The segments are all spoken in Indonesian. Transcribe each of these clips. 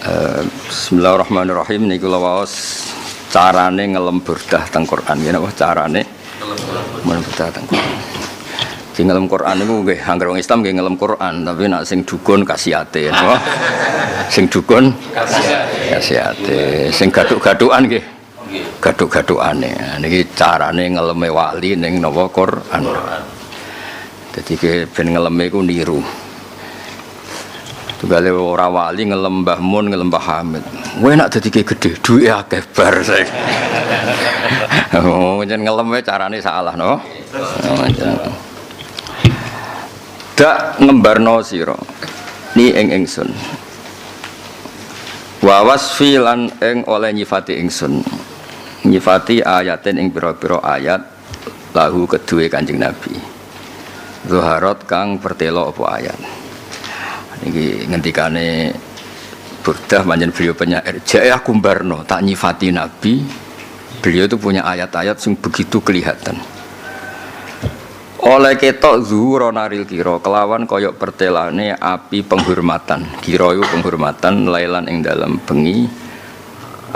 Bismillahirrahmanirrahim. Niku lawas carane ngelem burdah teng Quran. Yen apa carane ngelem burdah teng Quran. Sing ngelem Quran niku nggih anggere wong Islam nggih ngelem Quran, tapi nek sing dukun kasihate napa? Sing dukun kasihate. Sing gaduk-gadukan nggih gaduk-gadukane. Niki carane ngeleme wali ning napa Quran. Dadi ben ngeleme iku niru. Tugale ora wali ngelem Mbah Mun, ngelem Mbah Hamid. Kowe nek dadi gedhe, duwe akeh bar. Oh, yen ngeleme carane salah no. Dak ngembarno sira ni ing ingsun. Wa wasfi lan ing oleh nyifati ingsun. Nyifati ayatin ing pira-pira ayat lahu kedue Kanjeng Nabi. Zuharat kang pertelo apa ayat. Niki ngendikane Burdah manjen beliau penyair jae aku mbarno tak nyifati Nabi. Beliau itu punya ayat-ayat yang begitu kelihatan. Oleh ketok zuhura naril kira kelawan koyok pertelane api penghormatan. Kira iku penghormatan lailan ing dalam bengi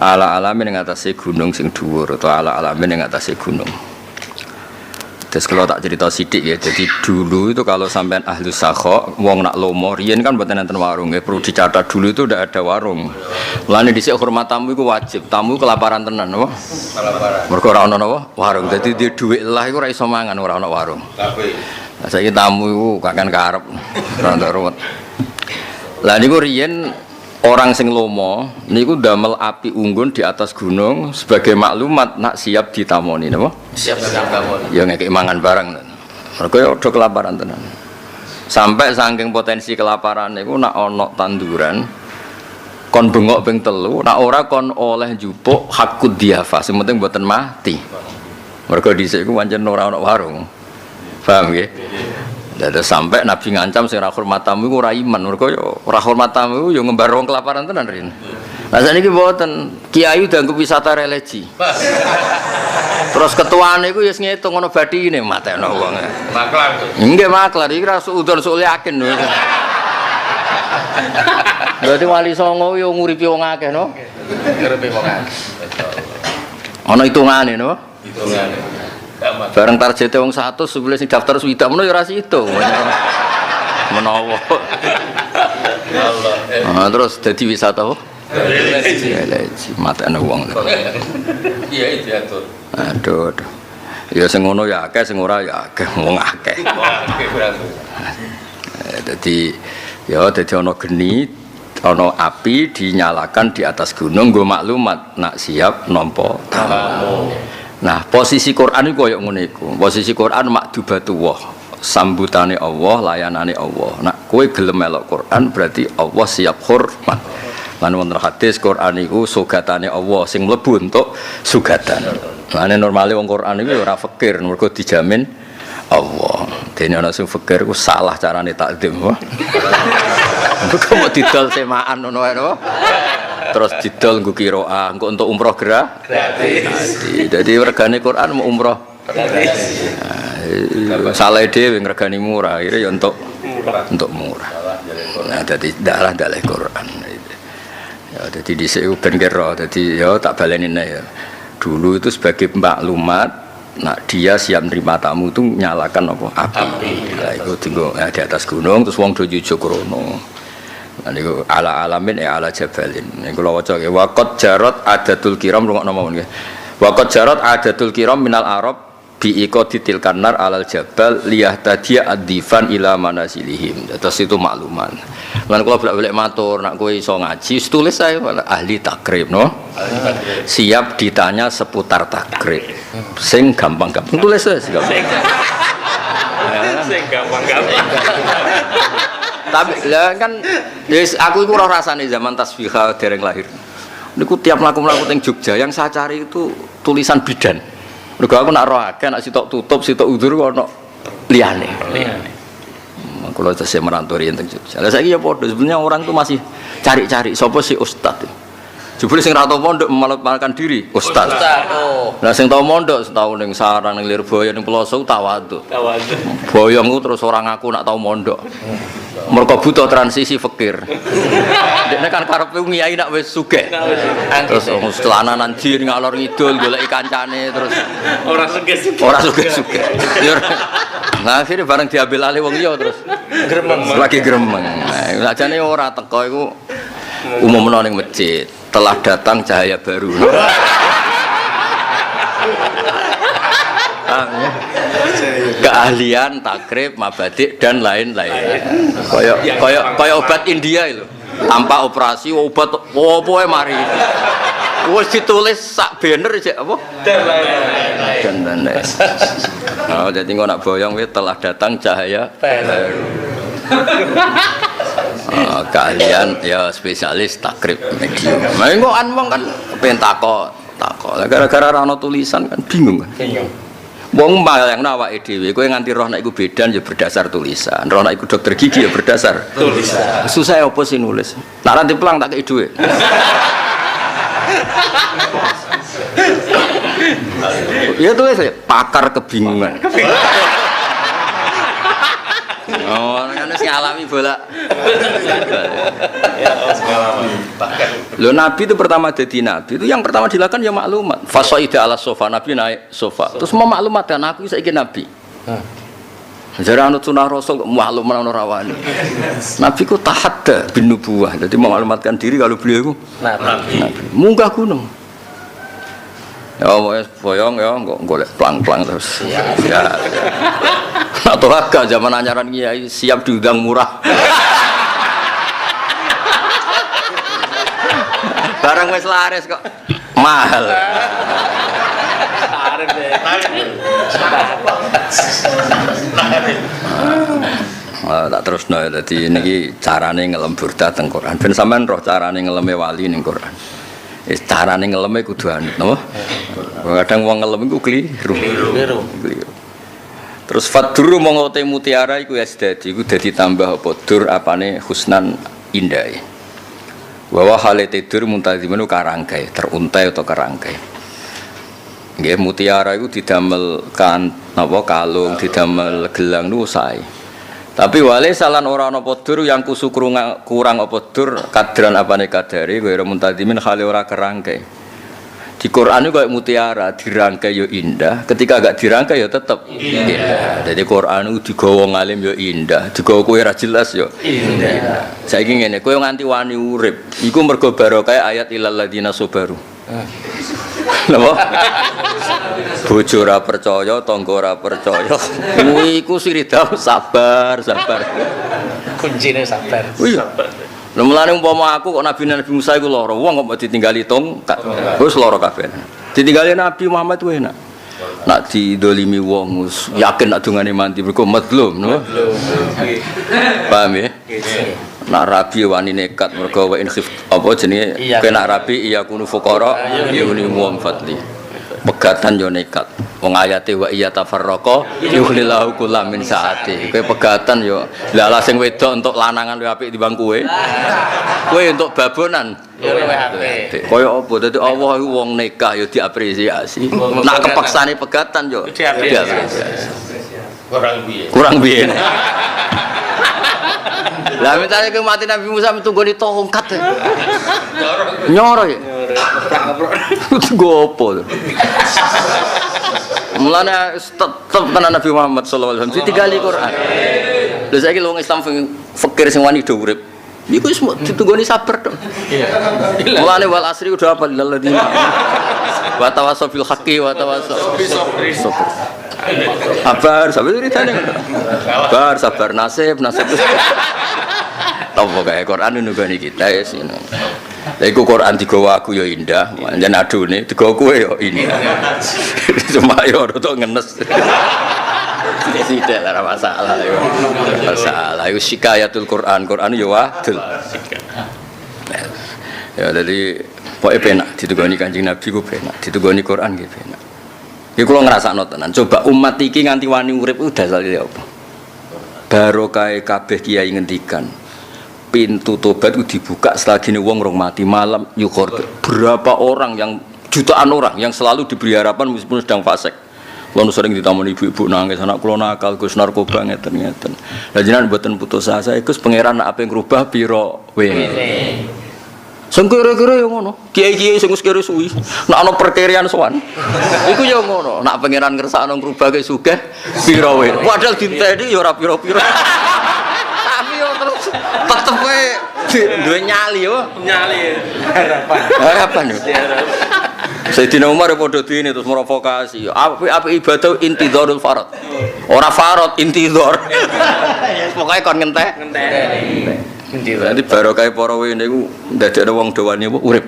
ala alamin ing atase gunung sing dhuwur utawa ala alamin ing atase gunung. Terus kalau tak cerita sidik ya, jadi dulu itu kalau sampean ahli sakho, wong nak lomo, riyen kan buatan nonton warung ya, perlu dicatat dulu itu udah ada warung. Mulane dhisik hormat tamu itu wajib, tamu kelaparan tenan, apa? Kelaparan. Mergo ora ono napa? Warung. Dadi dia dhuwit lah iku ora iso mangan ora ono warung. Kabeh. Lah saiki tamu iku kakan karep, ora ndak ruwet. Lah niku riyen orang sing lomo niku damel api unggun di atas gunung sebagai maklumat nak siap ditamoni napa? Siap ditamoni. Ya ngekek mangan barang. Mergo ya udah kelaparan tenan. Sampai saking potensi kelaparan niku nak ana tanduran kon bengok ping 3, nak ora kon oleh njupuk hakud diafa, sing penting mboten mati. Mergo dhisik iku pancen ora ana warung. Paham nggih? Ada sampai Nabi ngancam sing ora hormat tamu iku ora iman. Mergo yo ora hormat tamu yo ngembar wong kelaparan tenan rene. Lah saniki mboten kiai dianggep wisata religi. Terus ketuane iku ya ngitung ngono bathine matekno wong. Maklar. Nggih maklar iki ra suudon sok yakin lho. Berarti wali songo yo nguripi wong akeh no. Nguripi wong akeh. Ana hitungane no. Hitungane. Bareng targete wong 100 sebelum sing daftar swidak menawa ya ora situ. Menawa. Allah. Terus dadi wisata apa? Religi. Matane wong. Iya diatur. Aduh. Ya sing ngono ya akeh, sing ora ya akeh, wong akeh. Dadi ana geni, ana api dinyalakan di atas gunung nggo maklumat nak siap nampa tamu. Nah, posisi Quran itu koyok ngene iku. Posisi Quran makdubatullah, sambutane Allah, layanane Allah. Nak kowe gelem melok Quran berarti Allah siap hormat. Lan wonten hadis Quran iku sugatane Allah sing mlebu untuk sugatan. Mane normale wong Quran iku ora fakir, mergo dijamin Allah. Dene ana sing fakir ku salah carane takdim. Kok mau didol semaan ngono wae no? Terus didol nggo qiraah, engko untuk umroh gratis. Jadi regane Quran mau umroh gratis. Salah dhewe ngregani murah, akhire ya untuk murah. Nah, dadi dalah dalih Quran. Ya dadi dhisik ben kira, dadi ya tak baleni ya. Dulu itu sebagai maklumat, nak dia siap nerima tamu itu nyalakan apa? Api. Lah iku dienggo di atas gunung terus wong do jujuk rono. Niku ala alamin ala jabalin. Niku kula waca nggih waqad jarat adatul kiram rungokno mawon nggih. Waqad jarat adatul kiram minal arab bi iqaditil kanar alal jabal liyahtadiya ad-difan ila manasilihim. Terus itu makluman. Lan kula bolak-balik matur nek kowe iso ngaji tulis saya ahli takrib no. Siap ditanya seputar takrib. Sing gampang-gampang tulis saya sing gampang-gampang. Tapi lah kan yes, aku itu ora rasane zaman tasbihah dereng lahir. Niku tiap mlaku-mlaku teng Jogja yang saya cari itu tulisan bidan. Mergo aku nak roh akeh nak sitok tutup sitok udzur ono liyane. Kalau saya merantau teng Jogja. Lah saiki ya padha sebenarnya orang tuh masih cari-cari sapa sih ustaz. Jebule sing ra tau mondok memalkan diri ustaz. Lah sing tau mondok setahun ning sarang ning Lirboyo ning Pelosok tawadhu. Boyongku terus orang aku nak tau mondok. Mergo butuh transisi fakir. Dene kan karepe ngiyai nak wis sugih. Terus celananan jin ngalor ngidul goleki kancane terus Ora sugih. ora sugih-sugih. Nah, akhirnya bareng diambil alih wong liya terus Gremeng. lagi gremeng. Nah, sajane ora teko iku umumna ning masjid. Telah datang cahaya baru. Keahlian takrib, mabadik dan lain-lain. Kaya obat India itu. Tanpa operasi obat opo mari. Wis ditulis sak banner aja apa? Dan lain-lain. Oh, jadi engko nak boyong wis telah datang cahaya baru. Keahlian ya spesialis takrib medium. Engko wong kan pengen takok. Gara-gara ora ana tulisan kan bingung kan. Wong mbayangno awake dhewe kowe nganti roh nek iku bedan ya berdasar tulisan. Roh nek iku dokter gigi ya berdasar tulisan. Susah apa sih nulis? Nek nanti pulang tak kei dhuwit. Ya tulis ya pakar kebingungan. Oh, kan wis ngalami bola. Ya, pengalaman. Loh, Nabi itu pertama jadi Nabi itu yang pertama dilakukan ya maklumat. Fasoida ala sofa, Nabi naik sofa. Terus mau maklumatkan aku saiki Nabi. Jarang anut sunah Rasul maklumat orang rawani. Nabi ku tahadda bin nubuwah. Jadi memaklumatkan diri kalau beliau itu Nabi. Munggah gunung. Ya wes boyong ya kok golek plang-plang terus. Ya. Atau agak zaman anyaran kiai siap diundang murah. Barang wis laris kok mahal. Arep deh. Tak terusno dadi niki carane ngelembur teng Quran. Ben sampean roh carane ngeleme wali ning Quran. Carane ngeleme kudu anut napa? Kadang wong ngelem iku kliru. Terus fadru monggo te mutiara iku ya dadi iku dadi tambah apa dur apane husnan indah. Bahwa hal tidur muntazimun karangkai teruntai atau karangkai. Nggih mutiara itu didamel kan napa kalung didamel gelang niku sae. Tapi wale salan ora ana podur yang kusu kurang apa dur kadran apane kadare kaya muntazimin hale ora kerangkai. Di Quran itu kayak mutiara dirangkai yo indah, ketika agak dirangkai yo tetep indah. Jadi Quran itu digawa ngalim yo indah, digawa kowe ra jelas yo indah. Saiki ngene, kowe nganti wani urip, iku mergo barokah ayat ilal ladina sabaru. Napa? Bojo ora percaya, tangga ora percaya. Kuwi iku siridam sabar. Kuncine sabar. Iya. Lha mulane umpama aku kok Nabi Musa iku lara, wong kok mau ditinggali tongkat. Wis lara kabeh. Ditinggali Nabi Muhammad kuwi enak. Nak didolimi wong yakin nak dungane mati mergo madlum, no? Paham ya? Nak rabi wani nekat mergo wa in khif apa jenenge kena rabi iya kunu fuqara yuni muam fadli. Pegatan yo nekat. Wong ayate wa iya tafarraqa yuhlillahu kullam min saati. Kowe pegatan yo lha sing wedok entuk lanangan luwih apik timbang kowe. Kowe entuk babonan Yo luwih apik. Kaya apa dadi Allah iku wong nikah yo diapresiasi. Nak kepaksane pegatan yo diapresiasi. Kurang piye. Lah mitane ke mati Nabi Musa metunggoni tongkat. Nyoro ya. Gopo. Mulane tetep tenan Nabi Muhammad sallallahu alaihi wasallam ditinggali Quran. Lha saiki wong Islam fakir sing wani do urip. Iku wis ditunggoni sabar tok. Iya. Mulane wal asri udah apa lalladzina wa tawassaw bil haqqi wa tawassaw bis sabr. Sabar ceritane ngono. Sabar nasib. Apa kae Quran nunggoni kita ya sini. Lha iku Quran digawa aku ya indah, pancen adune digawa kowe ya indah. Cuma ya ora tok ngenes. Tidak lah masalah itu. Masalah itu syikayatul Quran ya wadul. Ya jadi pokoke penak ditugoni Kanjeng Nabi ku penak, ditugoni Quran nggih penak. Iki kula ngrasakno tenan. Coba umat iki nganti wani urip ku dasare apa? Barokah kabeh kiai ngendikan. Pintu tobat itu dibuka selagi wong rong mati malam yukhor. Berapa orang yang jutaan orang yang selalu diberi harapan meskipun sedang fasik. Lalu sering ditamoni ibu-ibu nangis anak kula nakal Gus narkoba ngeten. Lah jenengan mboten putus asa Gus pangeran apa yang ngrubah pira wene. Sing kira-kira yo ngono. Kiai-kiai sing wis kira suwi. Nek ana perkirian sowan. Iku yo ngono. Nek pangeran ngersakno ngrubake sugih pira wae. Padahal dinteni yo ora pira-pira. Tapi yo terus tetep wae duwe nyali yo. Nyali harapan. Harapan yo. Sayyidina Umar padha dene terus merovokasi. Apik ibadah intidharul farad. Ora farad intidhar. Ya pokoke kon ngentek. Nanti barokah para wene iku ndadekne wong dawane apa urip.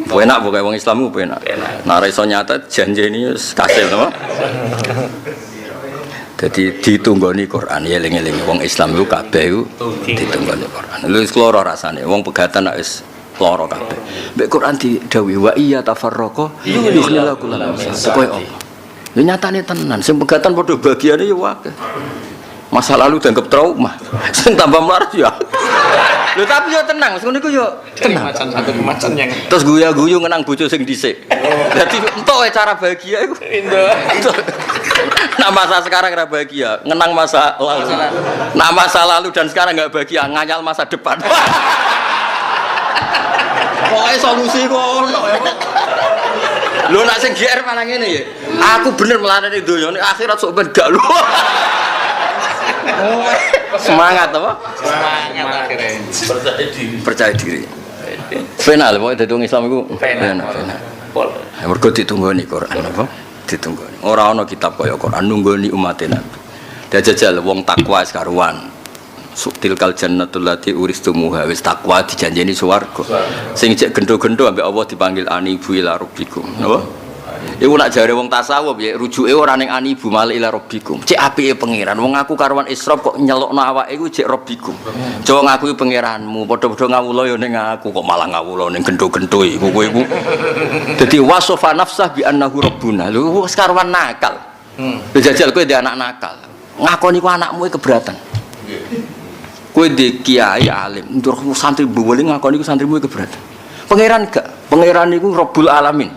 Enak pokoke wong Islam ku enak. Nek ora iso nyata janjeni wis kasil to. Dadi ditunggoni Quran ya eling-eling wong Islam iku kabeh iku ditunggoni Quran. Lha wis kloro rasane wong pegatan nek wis kloro kabeh. Mbek Quran didhawuhi wa iya tafarraqa yughnilakum min koyo apa. Ya nyatane tenan sing pegatan padha bagiane ya akeh. Masa lalu dianggap trauma. Sing tambah melarat ya. Lho tapi yo tenang, ngono iku yo tenang. Satu kemacan yang Terus guyu-guyu ngenang bojo sing dhisik. Dadi entuk cara bahagia iku. Nah masa sekarang ora bahagia, ngenang masa lalu. Nah masa lalu dan sekarang enggak bahagia, nganyal masa depan. Pokoknya solusi kono ya. Lho nek sing GR malah ngene ya. Aku bener melarani donya nek akhirat sok ben gak lu. Semangat apa? semangat akhirnya. Percaya diri. Final pokoknya dadi wong Islam iku final. Mergo ditunggoni Quran apa? Ditunggoni. Ora ana kitab kaya Quran nunggoni umat Nabi. Dajajal wong takwa sekaruan. Tilkal jannatul lati uristumuha wis takwa dijanjeni swarga. Sing cek gendho-gendho ambek Allah dipanggil anibu ila rabbikum. Napa? Iku nak jare wong tasawuf ya rujuke ora ning anibu mal ila rabbikum. Cek apike pangeran. Wong aku karuan Isra kok nyelukno awake iku cek rabbikum. Coba ngaku pangeranmu, padha-padha ngawula ya ning aku kok malah ngawula ning gendho-gendho iku kowe iku. Dadi wasofa nafsah bi annahu rabbuna. Lho wis karuan nakal. Jajal kowe ndek anak nakal. Ngakoni ku anakmu keberatan. Kowe di kiai alim, ndur santri boleh ngakoni ku santrimu keberatan. Pangeran gak, pangeran niku Rabbul Alamin.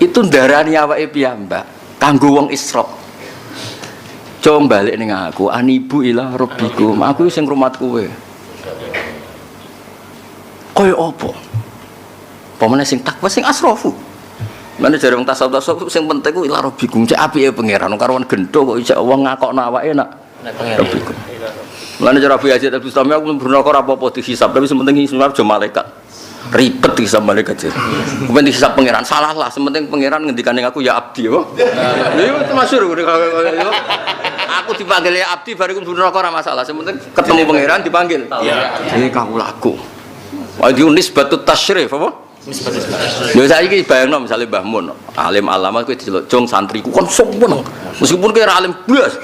Itu ndarani awake piyambak kanggo wong Isra. Coba balik ning aku, anibu ila rabbikum. Aku sing ngrumat kowe. Kaya apa? Pemene sing takwa sing asrafu. Mane jare wong tasawuf sing penting ku ila rabbikum. Cek apike pangeran karuan gendho kok isih wong ngakokno awake nak rabbikum. Mulane cara Abu Yazid Al-Bustami aku bener ora apa-apa dihisab, tapi sementing hisab aja malaikat. Ribet dihisab malaikat. Kepen dihisab pangeran salah lah, sementing pangeran ngendikan ning aku ya abdi yo. Lha itu masyhur aku dipanggil ya abdi bariku bener ora masalah, sementing ketemu pangeran dipanggil. Iki kawulaku. Wa di nisbatut tasyrif apa? Lho saiki bayangno misale Mbah Mun, alim alama kowe diceluk jong santriku kon sombong. Meskipun kowe ora alim blas.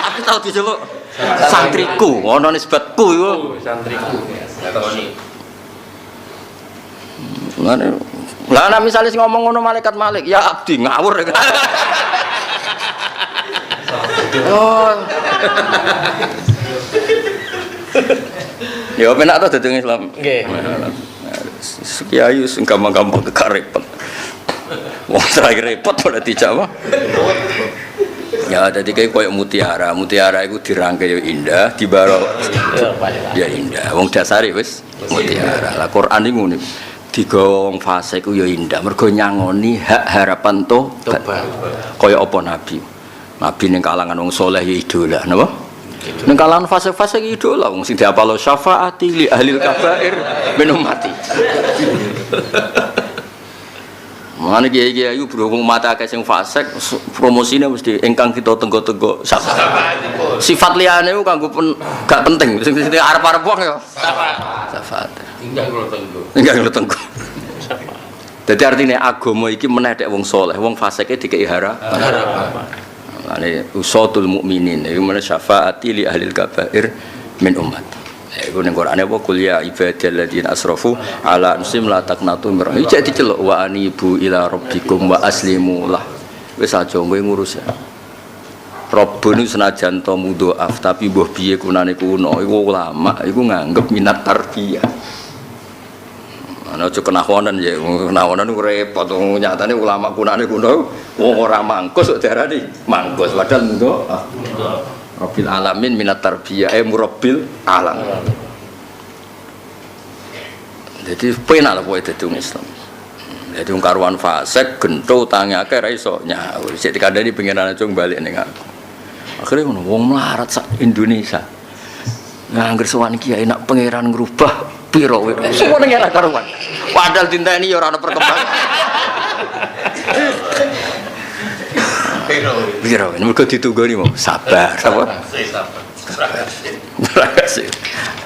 Aku tau diceluk santriku, ana nisbatku iku. Santriku. Lah misale sing ngomong ngono malaikat Malik, ya abdi ngawur. Oh. Ya penak to dadi Islam. Nggih. Kiai sing gampang-gampang kekarepet. Wong terakhir repot ora dijawab. Ya dadi koyo mutiara. Mutiara iku dirangkai yo indah, dibaro ya indah. Wong dasare wis mutiara. Lah Quran iki ngono. Digawa wong fasik ku yo indah. Mergo nyangoni hak harapan tobat. Kaya apa nabi. Nabi ning kalangan wong saleh ya idola, napa? Ning kalangan fasik-fasik idola wong sing diapalo syafaati li ahlil kabair min ummati. Mane kiai-kiai iku berhubung mata akeh sing fasik, promosine mesti ingkang kita tenggo-tenggo syafaat. Sifat liyane ku kanggo gak penting, sing arep-arep wong ya. Syafaat. Enggak tenggo. Dadi artine agama iki menedhek wong saleh, wong fasike dikei harapan. Ane usatul mukminin iku men syafaati li ahlil kabair min ummati. Iku ning Qur'ane apa kul ya ibadal ladzina asrafu ala anfusihim la taqnatu min rahmatillah. Iki diceluk wa anibu ila rabbikum wa aslimu lah. Wis aja kowe ngurus ya. Rabbun senajan to mudhoaf tapi mbuh piye kunane kuno iku ulama iku nganggep minat tarbiyah. Ana aja kenawonan ya, kenawonan ku repot nyatane ulama kunane kuno wong ora mangkus kok diarani mangkus padahal mudho. Rabbil alamin minat tarbiyah murabbil alam. Jadi penak lah pokoke dadi wong Islam. Jadi wong karuan fasik gento tangi akeh ra iso nyaur. Sik dikandani pengiran cung balik ning aku. Akhirnya ngono wong melarat sak Indonesia. Ngangger sowan kiai nak pangeran ngrubah piro wae. Semua ning era karuan. Padahal dinteni ya ora ana perkembangan. Piro. Mergo ditunggoni mau sabar, sabar.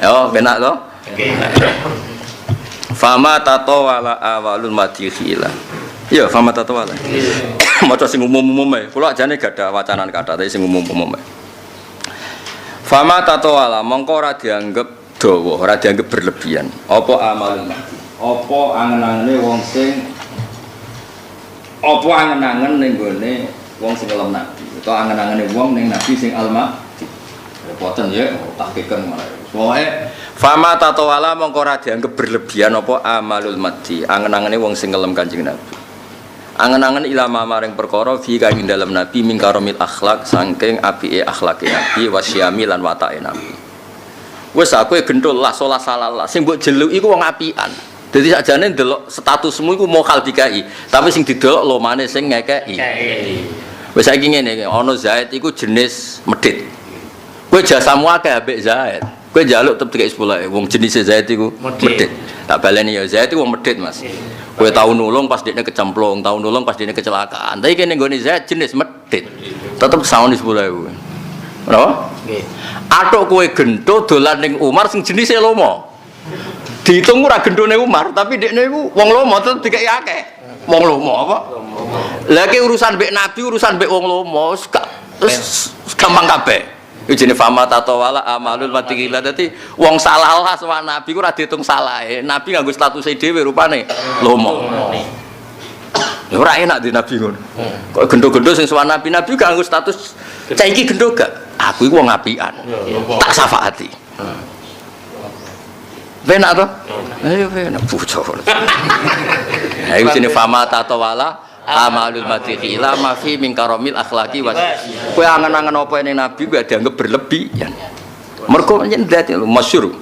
Yo, benak to? Fama tatawala awalul madhila. Ya, fama tatawala. Maca sing umum-umum ae. Kula ajane gak ada wacanan kata, tapi sing umum-umum ae. Fama tatawala mongko ora dianggep dawa, ora dianggep berlebihan. Apa amalun? Apa angen-angene wong sing apa angen-angen ning gone wong sing ngelem nabi. Utawa angen-angene wong ning nabi sing almati. Repoten ya, tahqiqan malah. Pokoke fama tatawala mongko ora dianggep berlebihan apa amalul mati. Angen-angene wong sing ngelem Kanjeng Nabi. Angen-angen ilama maring perkara fi kang dalem nabi min karomil akhlak saking apike akhlake nabi wasyami lan watake nabi. Wis aku gentul lah salah salah sing mbok jeluk iku wong apian. Dadi sakjane ndelok statusmu iku mokal dikai, tapi sing didelok lomane sing ngekeki. Wis saiki ngene, ana Zaid iku jenis medhit. Kowe jasamu akeh ambek Zaid. Kowe njaluk tetep dikai 10.000. Wong jenis Zaid iku medhit. Tak baleni ya Zaid iku wong medhit, Mas. Kowe tau nulung pas dekne kecemplung, tau nulung pas dekne kecelakaan. Tapi kene nggone Zaid jenis medhit. Tetep sauni 10.000. Napa? Nggih. Atuk kowe gento dolan ning Umar sing jenise lomo. Dihitung ora gendone Umar, tapi dekne iku wong lomo tetep dikai akeh. Wong lomo apa? Lah ki urusan mbek nabi, urusan mbek wong lomo wis gampang kabeh. Iki jenenge fama tatawala amalul matigila. Dadi wong salah lah sama nabi ku ora diitung salahe. Nabi nganggo statuse dhewe rupane lomo. Ya ora enak di nabi ngono. Kok gendo-gendo sing sowan nabi gak nganggo status cah iki gendo gak. Aku iku wong apian. Tak syafaati. Benak to? Ayo benak bocor. Ayo jenenge fama tatawala amalul madhila ma fi min karomil akhlaqi was. Kowe angen-angen apa ning nabi kuwi dianggap berlebihan. Mergo pancen dadi masyhur.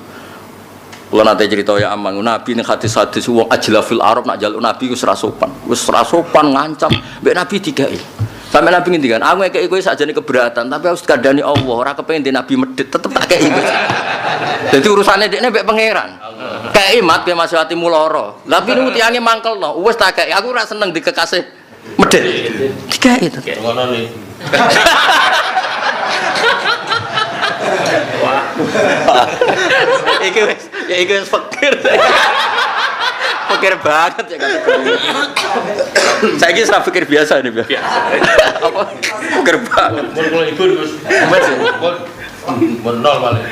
Kula nate crita ya aman nabi ning hadis-hadis wong ajlafil arab nak njaluk nabi wis ora sopan. Wis ora sopan ngancam mbek nabi digawe. Sampai nabi ngendikan, aku ngekeki kowe sakjane keberatan, tapi harus dikandani Allah, ora kepengin di nabi medhit tetep tak kei. Dadi urusane dekne mbek pangeran. Kei mat ke masih atimu lara. Tapi niku tiange mangkelno, wis tak kei. Aku ora seneng dikekasih medhit. Dikei to. Ngono nih. Iki wis fakir. Pikir banget ya kata. Saiki ora pikir biasa nih, biasa. Apa? Pikir banget. Mulai ibu Gus. Menol paling.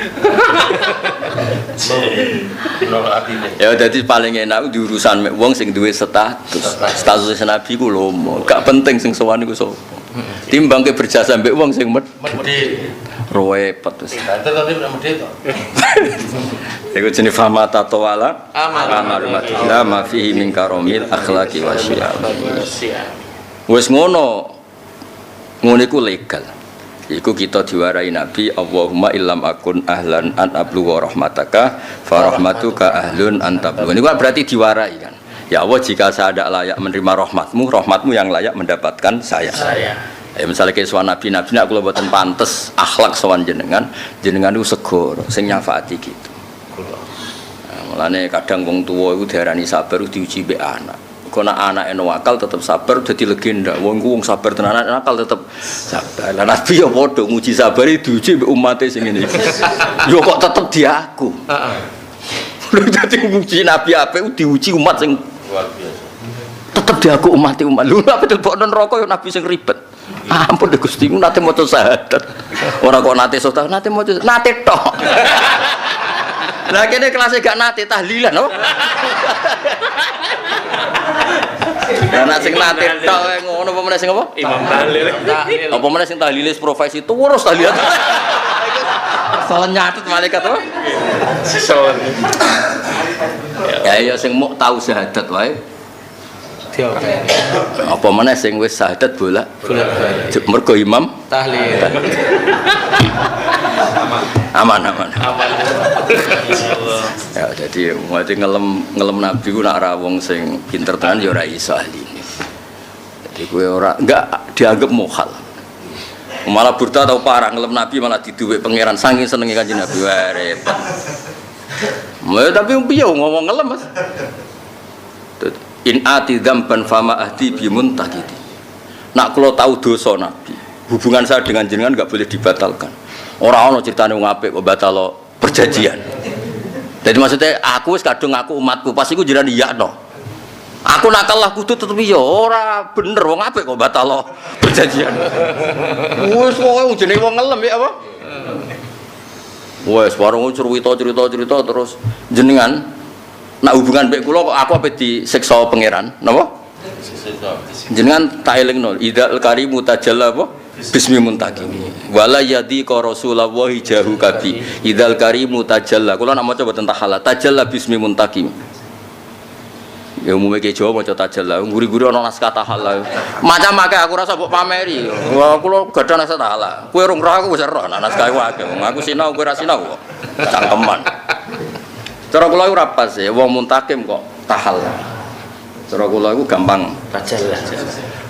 Menol atine. Ya dadi paling enak di urusan mek wong sing duwe status. Status nabi ku lomo. Gak penting sing sowan iku sapa. Timbang ke berjasa mbek wong sing medhit. Repot wis. Tetep medhit to. Iku jenenge fama tatawala amal madhila ma fihi min karomil akhlaqi wasyam. Wis ngono. Ngono iku legal. Iku kita diwarai Nabi Allahumma illam akun ahlan an ablu wa rahmataka fa rahmatuka ahlun an tablu. Ini berarti diwarai kan. Ya Allah, jika saya tidak layak menerima rahmatmu yang layak mendapatkan saya. Ya misalnya kayak soal nabi-nabi nak kula mboten pantes akhlak sowan jenengan itu segoro sing nyafaati gitu. Mulane kadang wong tuwa iku diarani sabar diuji mbek anak. Kok nek anake nakal tetep sabar dadi legenda. Wong ku wong sabar tenan nakal tetep sabar. Lah nabi ya padha nguji sabar diuji mbek umate sing ngene iki. Yo kok tetep diaku. Heeh. Lha dadi nguji nabi apik diuji umat sing luar biasa. Tetep diaku umat. Lho apa dilebokno neraka yo nabi sing ribet. Ampun deh Gusti, nate maca syahadat. Ora kok nate sota, nate maca nate tok. Lah kene kelas gak nate tahlilan, oh. Lah sing nate tok ngono apa meneh sing apa? Imam tahlil. Apa meneh sing tahlile profesi terus tahlilan. Salah nyatet malaikat apa? Sison. Ya sing mau tahu syahadat wae. Diopeni. Apa meneh sing wis syahadat bolak Bolak-balik. mergo imam Tahlil. aman. Aman. Ya jadi ngene ngelem nabi ku nak ra wong sing pinter tenan ya ora iso ahline. Jadi kowe ora enggak dianggap mukhal. Malah burda tau parah ngelem nabi malah diduwek pangeran saking senenge Kanjeng Nabi wah repot. Tapi piye ngomong ngelem Mas. In ati dzamban fama ahdi bi muntakiti. Nak kula tahu dosa Nabi, hubungan saya dengan jenengan enggak boleh dibatalkan. Ora ana critane wong apik kok batalo perjanjian. Jadi maksudnya aku wis kadung aku umatku pas iku jenengan iyakno. Aku nakal lah kudu tetep iya ora bener wong apik kok batalo perjanjian. Wis pokoke jenenge wong ngelem ya apa? Wes bareng cerita terus jenengan nak hubungan mbek kula kok aku ape disiksa pangeran napa jenengan tak elingno idal karimu tajalla apa bismi muntakimi wala yadi ka rasulullah jahu kabi idal karimu tajalla kula nak maca boten tahala tajalla bismi muntakim ya umume ke Jawa maca tajalla guri-guri ana naskah tahala macam akeh aku rasa mbok pameri wah kula gadah naskah tahala kowe rung roh aku wis roh naskah akeh aku sinau kowe ra sinau kok cangkeman. Cara kula iku ora pas ya, wong muntakim kok tahal. Cara kula iku gampang Tajalla.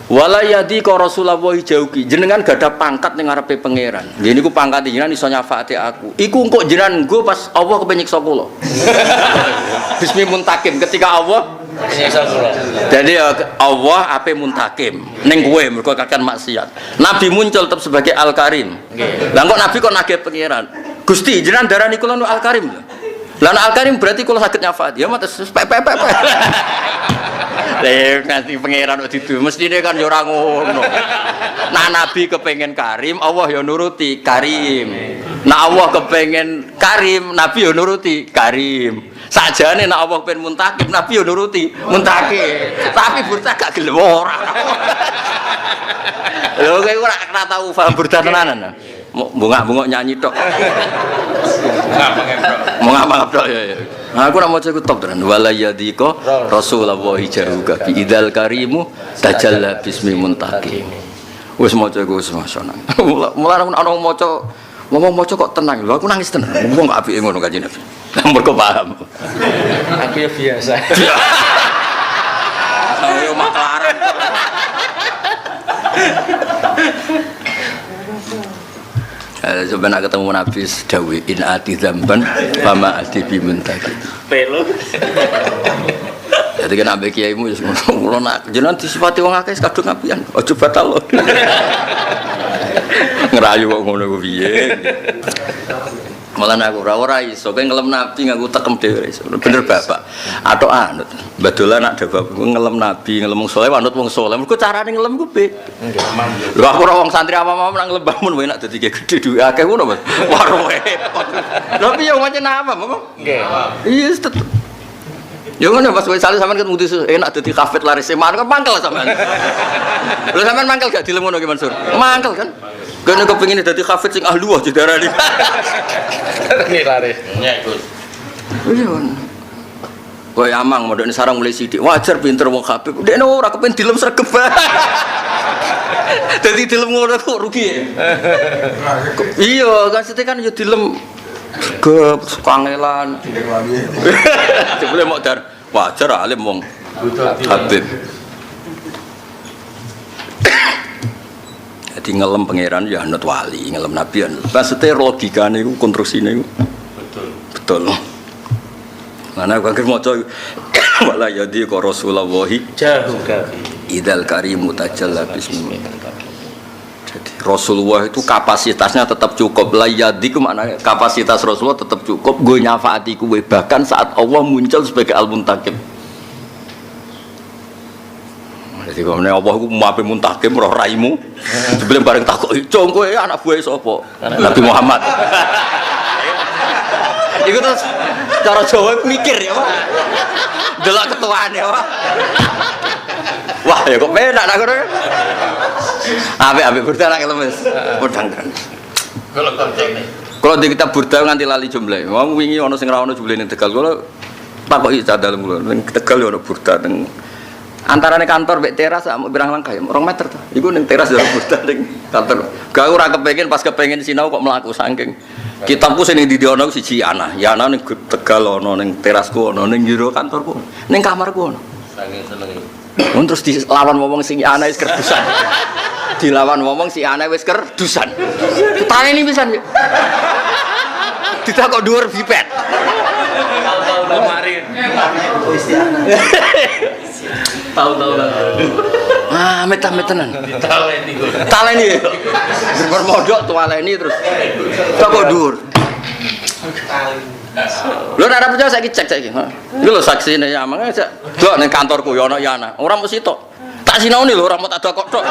wala yadi ka rasulullah jauki jenengan gak ada pangkat ning ngarepe pangeran. Lha niku pangkat jenengan iso nyafaati aku. Iku engko jenengan nggo pas Allah kepen nyiksa kula. Bismi muntakim ketika Allah Nyiksa kula. jadi Allah ape muntakim ning kowe mergo kakan maksiat. Nabi muncul tetap sebagai Al-Karim. Nggih. Lah kok Nabi kok nagih pangeran. Gusti jenengan darani kula nu Al-Karim lho. Lah Al-Karim berarti kula saged nyafaat. Ya mates pep. Nanti pangeran kok didu mestine kan ya ora ngono. Nah Nabi kepengen Karim, Allah ya nuruti Karim. Nah Allah kepengen Karim, Nabi ya nuruti Karim. Sajane nek Allah pengen muntakim, Nabi ya nuruti muntakim. Tapi burda gak gelem ora. Lho kowe ora tau paham burda tenanan. Bungak-bungok nyanyi tok. Mengapa tok ya. Nah, aku nak maca iku top tenan. Wala yadika Rasulullah jahuka bi idzal karimu tajalla bismi muntaqim. Wis maca iku wis masyaallah. Mulane ana wong maca ngomong maca kok tenang. Lho aku nangis tenan. Wong gak apike ngono Kanjeng Nabi. Mergo paham. Aku ya biasa. Ayo maklaran. Coba nak ketemu Nabi Dawi in ati zamban fama ati bimuntaki. Pelo. Jadi kan ambek kiaimu wis ngono nak jenengan disifati wong akeh kadung apian. Aja batal. Ngerayu kok ngono ku piye. Malah aku ora iso kowe ngelem Nabi nganggo tekem dhewe iso. Bener Bapak. Atok anut. Badolan nak dhewe ngelem Nabi, ngelem wong saleh anut wong saleh. Mergo carane ngelem ku piye? Nggih, Lho aku ora wong santri apa-apa nang lembahmu kowe nak dadi gedhe duwe akeh ngono Mas. Warung repot. Lho piye wong apa Mas? Nggih. Iya tetep. Ya ngono Mas, kowe saleh sampean ketemu enak dadi kafet laris seman kan mangkel sampean. Lho sampean mangkel gak dilem ngono ki Mansur? Mangkel kan? Kene kepengin dadi kafet sing ahli wah didarani. Nggih laris. Nyek Gus. Iya. Kowe amang modone sarang mulai sithik. Wajar pinter wong kafet. Dekne ora kepen dilem sregep. Dadi dilem ngono kok rugi. Iya, kan sithik kan yo dilem sregep kangelan. Jebule mok dar wajar alim wong Habib. Jadi ngelem pangeran ya anut wali, ngelem nabi ya. Maksudnya logikane iku konstruksine iku betul. Mana aku akhir maca wala yadi ka Rasulullah Jahuka. idzal karimu tajalla bismi. Jadi Rasulullah itu kapasitasnya tetap cukup. La yadi ku maknanya kapasitas Rasulullah tetap cukup. Gue nyafaati kowe bahkan saat Allah muncul sebagai Al-Muntakim. Jadi kalau Allah itu mau muntakim roh raimu sebelum bareng takut cong kowe anak buah sapa Nabi Muhammad. Iku terus cara Jawa mikir ya Pak. Delok ketuane ya Pak. Wah ya kok penak nak ngono. Apik-apik burda nak lemes. Podang kan. Kalau konceng nih. Kalau di kitab burda nganti lali jumlah. Wong wingi ana sing ra ono jumlah ning Tegal. Kalau takoki cah dalem kula ning Tegal ya ono burda ning Antarane kantor mek teras sak pirang langkah ya 2 meter to. Iku ning teras Darul Huda ning kantor. Gak ora kepengin pas kepengin sinau kok mlaku saking. Kitabku sing ning ndi ana siji ana. Ya ana ning Tegal ana ning terasku ana ning jero kantorku. Ning kamarku ana. Saking senenge. Terus dilawan ngomong sing ana wis kerdusan. Dilawan ngomong si ana wis kerdusan. Ditaleni pisan ya. Ditakok dhuwur bipet. Tahu-tahu kemarin. Tahu-tahu lah. Ah, metan-metanan. Ditaleni kok. Taleni. Bermodok tualeni terus. Takok dhuwur. Lho nek ora percaya saiki cek saiki. Iku lho saksine ya mangke dok ning kantorku ya ana ya ana. Ora mesti tok. Tak sinaoni lho ora mau tak dokok tok.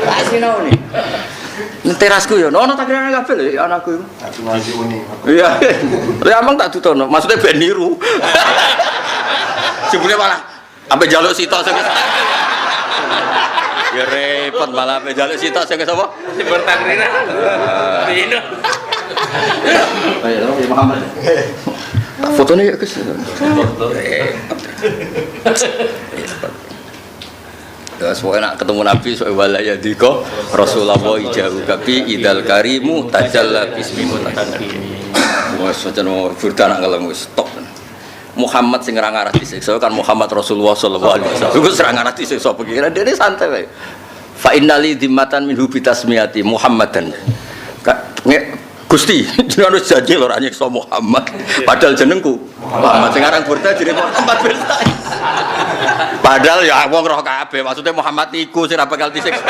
Tak sinaoni. Ning terasku ya ono tak kira kabeh lho anakku iku. Ngaji uni. Iya. Lah amang tak dutono, maksudnya ben niru. Jebule malah ampe njaluk sitok sing ya repot malah ampe njaluk sitok sing sapa? Bertakrina. Dino. Ayo Muhammad. Tak fotone ya Gus. Terus nak ketemu Nabi soal walaya diko Rasulullah jauh tapi idal karimu tajalla bismillah. Wes wajan furda nak ngelem wis stop. Muhammad sing ora ngarah disiksa kan Muhammad Rasulullah sallallahu alaihi wasallam. Iku ora ngarah disiksa pikiran dene santai wae. Fa innali dhimmatan minhu bitasmiyati Muhammadan. Gusti, jenengan wis janji lho ora nyiksa Muhammad. Padahal jenengku Muhammad sing aran furda jenenge Muhammad bin Said. Padahal ya wong roh kabeh maksudnya Muhammad iku sing ora bakal disiksa.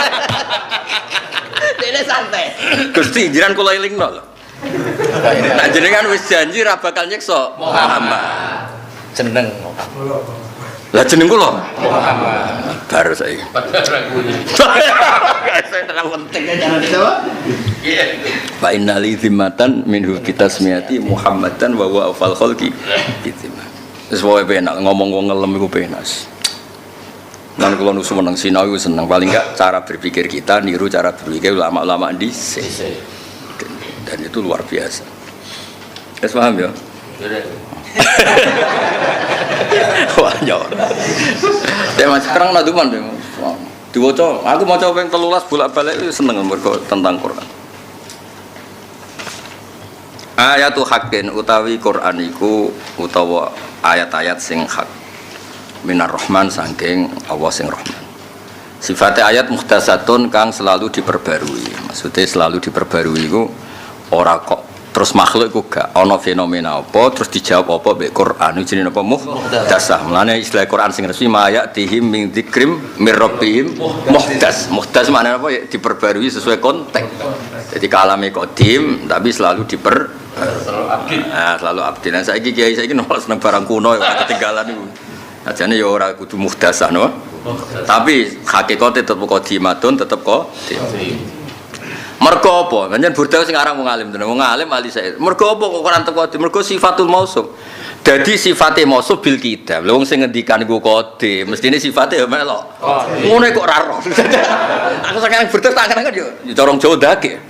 Dene santai. Gusti jenengan kula elingno lho. Nah jenengan wis janji ora bakal nyiksa Muhammad. Jeneng. Lah jeneng kula Muhammad. Baru saiki. Saya terlalu penting jangan dijawab. Fa innali dhimmatan minhu bitasmiyati Muhammadan wa huwa afal khalqi. Wis wae penak ngomong wong ngelem iku penak. Lan kula nu seneng sinau iku seneng paling enggak cara berpikir kita niru cara berpikir ulama-ulama dhisik. Dan itu luar biasa. Wis paham ya? Wah, nyor. Dek Mas sekarang naduman deh. Diwaca, aku maca ping 13 bolak-balik seneng mergo tentang Quran. Ayatu haqqin utawi Quran iku utawa ayat-ayat sing hak. Minar Rahman saking Allah sing Rahman. Sifatnya ayat muhtasatun kang selalu diperbarui. Maksudnya selalu diperbarui iku ora kok terus makhluk iku gak ana fenomena apa terus dijawab apa mbek Quran jenenge apa muhtasah. Mulane istilah Quran sing resmi mayatihim min dzikrim mir rabbihim muhtas. Muhtas maknane apa ya diperbarui sesuai konteks. Jadi kalame qadim tapi selalu selalu update. Nah saiki kiai saiki nolak seneng barang kuno ora ketinggalan iku. Ajane ya ora kudu muhtasah no. Tapi hakikate tetep qadimatun tetep qadim. Mergo apa? Pancen Burda sing aran wong alim tenan. Wong alim ahli said. Mergo apa kok Quran teko? Mergo sifatul mausuf. Dadi sifate mausuf bil kitab. Lha wong sing ngendikan iku qadim, mestine sifate ya melok. Ngono kok ora roh. Aku saking Burda tak kan yo corong Jawa dake.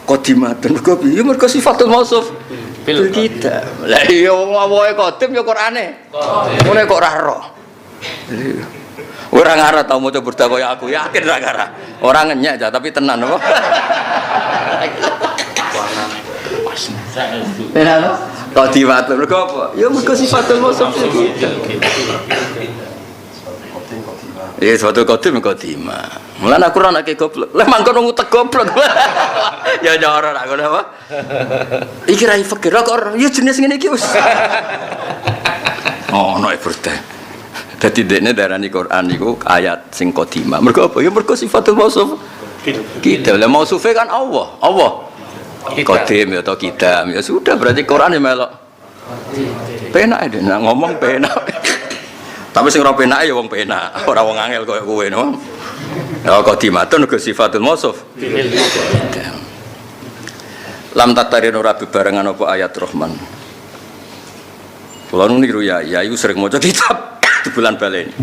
Qadimatun mergo piye? Mergo sifatul mausuf bil kitab. Lah iya wong awoke qadim ya Qurane. Ngono kok ora roh. Ora ngarah tau maca Burda kaya aku, yakin ora ngarah. Ora ngenyek aja tapi tenan apa? Tenan. Kok diwatur mergo apa? Ya mergo sifatul mausuf. Ya suatu qadim qadima. Mulane aku ora nek goblok. Lah mangkon ngutek goblok. Ya nyoro nak ngono apa? Iki ra fikir kok ya jenis ngene iki wis. Oh, ono Burda. Dadi dekne darani Quran niku ayat sing qadimah. Mergo apa? Ya mergo sifatul mausuf. Kita lah mausufe kan Allah. Allah. Qadim ya atau kita. Ya sudah berarti Quran ya melok. Penak deh nak ngomong penak. Tapi sing ora penak ya wong penak, ora wong angel koyo kowe no. Ya qadimatun ke sifatul mausuf. Lam tatarin ora bebarengan apa ayat Rahman. Kula niru ya iku sering maca kitab. Di bulan baleni.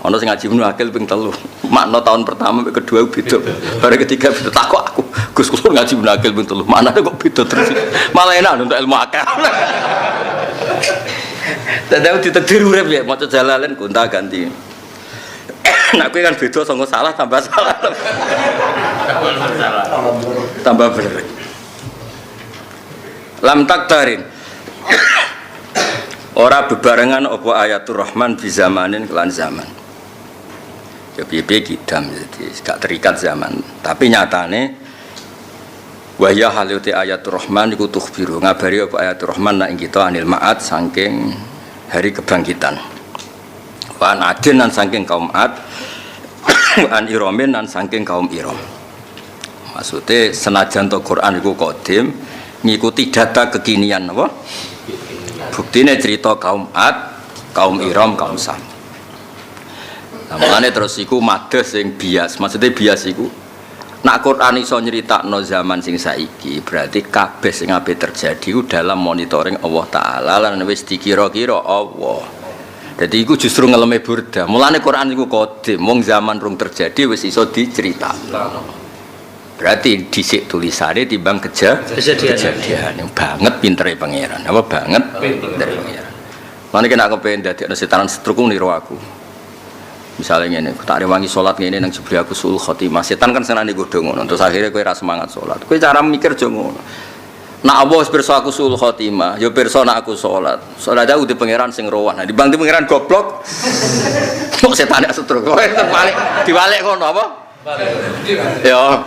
Ana sing ngaji Ibnu Akil ping 3. Makna tahun pertama ping kedua beda. Bare ketiga beda takok aku. Gus kula ngaji Ibnu Akil ping 3. Maknane kok beda terus. Malah enak untuk ilmu akal. Tandang ditedir urip ya maca Jalalain gonta ganti. Nek kowe kan beda sangka salah tambah salah. Tambah bener. Lam taktarin. Ora bebarengan apa ayatul Rahman bi zamanin kelan zaman. Ya piye-piye kidam jadi gak terikat zaman. Tapi nyatane wa ya haluti ayatul Rahman iku tukhbiru ngabari apa ayatul Rahman nak kita anil ma'ad saking hari kebangkitan. Wa an adin nan saking kaum Ad, an Iromin nan saking kaum Irom. Maksudnya senajan to Quran iku qadim ngikuti data kekinian apa? Buktine cerita kaum Ad, kaum Irom, kaum Sam. Nah, mulane terus iku madheh sing bias. Maksudnya bias iku nak Quran iso nyeritakno zaman sing saiki, berarti kabeh sing ape terjadi ku dalam monitoring Allah taala lan wis dikira-kira Allah. Jadi iku justru ngeleme burda. Mulane Quran iku qadim, wong zaman rung terjadi wis iso diceritakno. Berarti dhisik tulisane timbang kejadian yang banget pintere pangeran. Apa banget pintere pangeran. Mulane kena kepen dadekno setanan setruk niru aku. Misalnya ngene, tak rewangi salat ngene nang jebule aku suul khotimah. Setan kan senane godho ngono. Terus akhirnya kowe ra semangat salat. Kowe cara mikir jo ngono. Nak Allah wis pirsa aku suul khotimah, ya pirsa nak aku salat. Salat aku di pangeran sing rowan. Nah, dibang di pangeran goblok. Kok setane setruk. Kowe terbalik, diwalek ngono apa? Ya.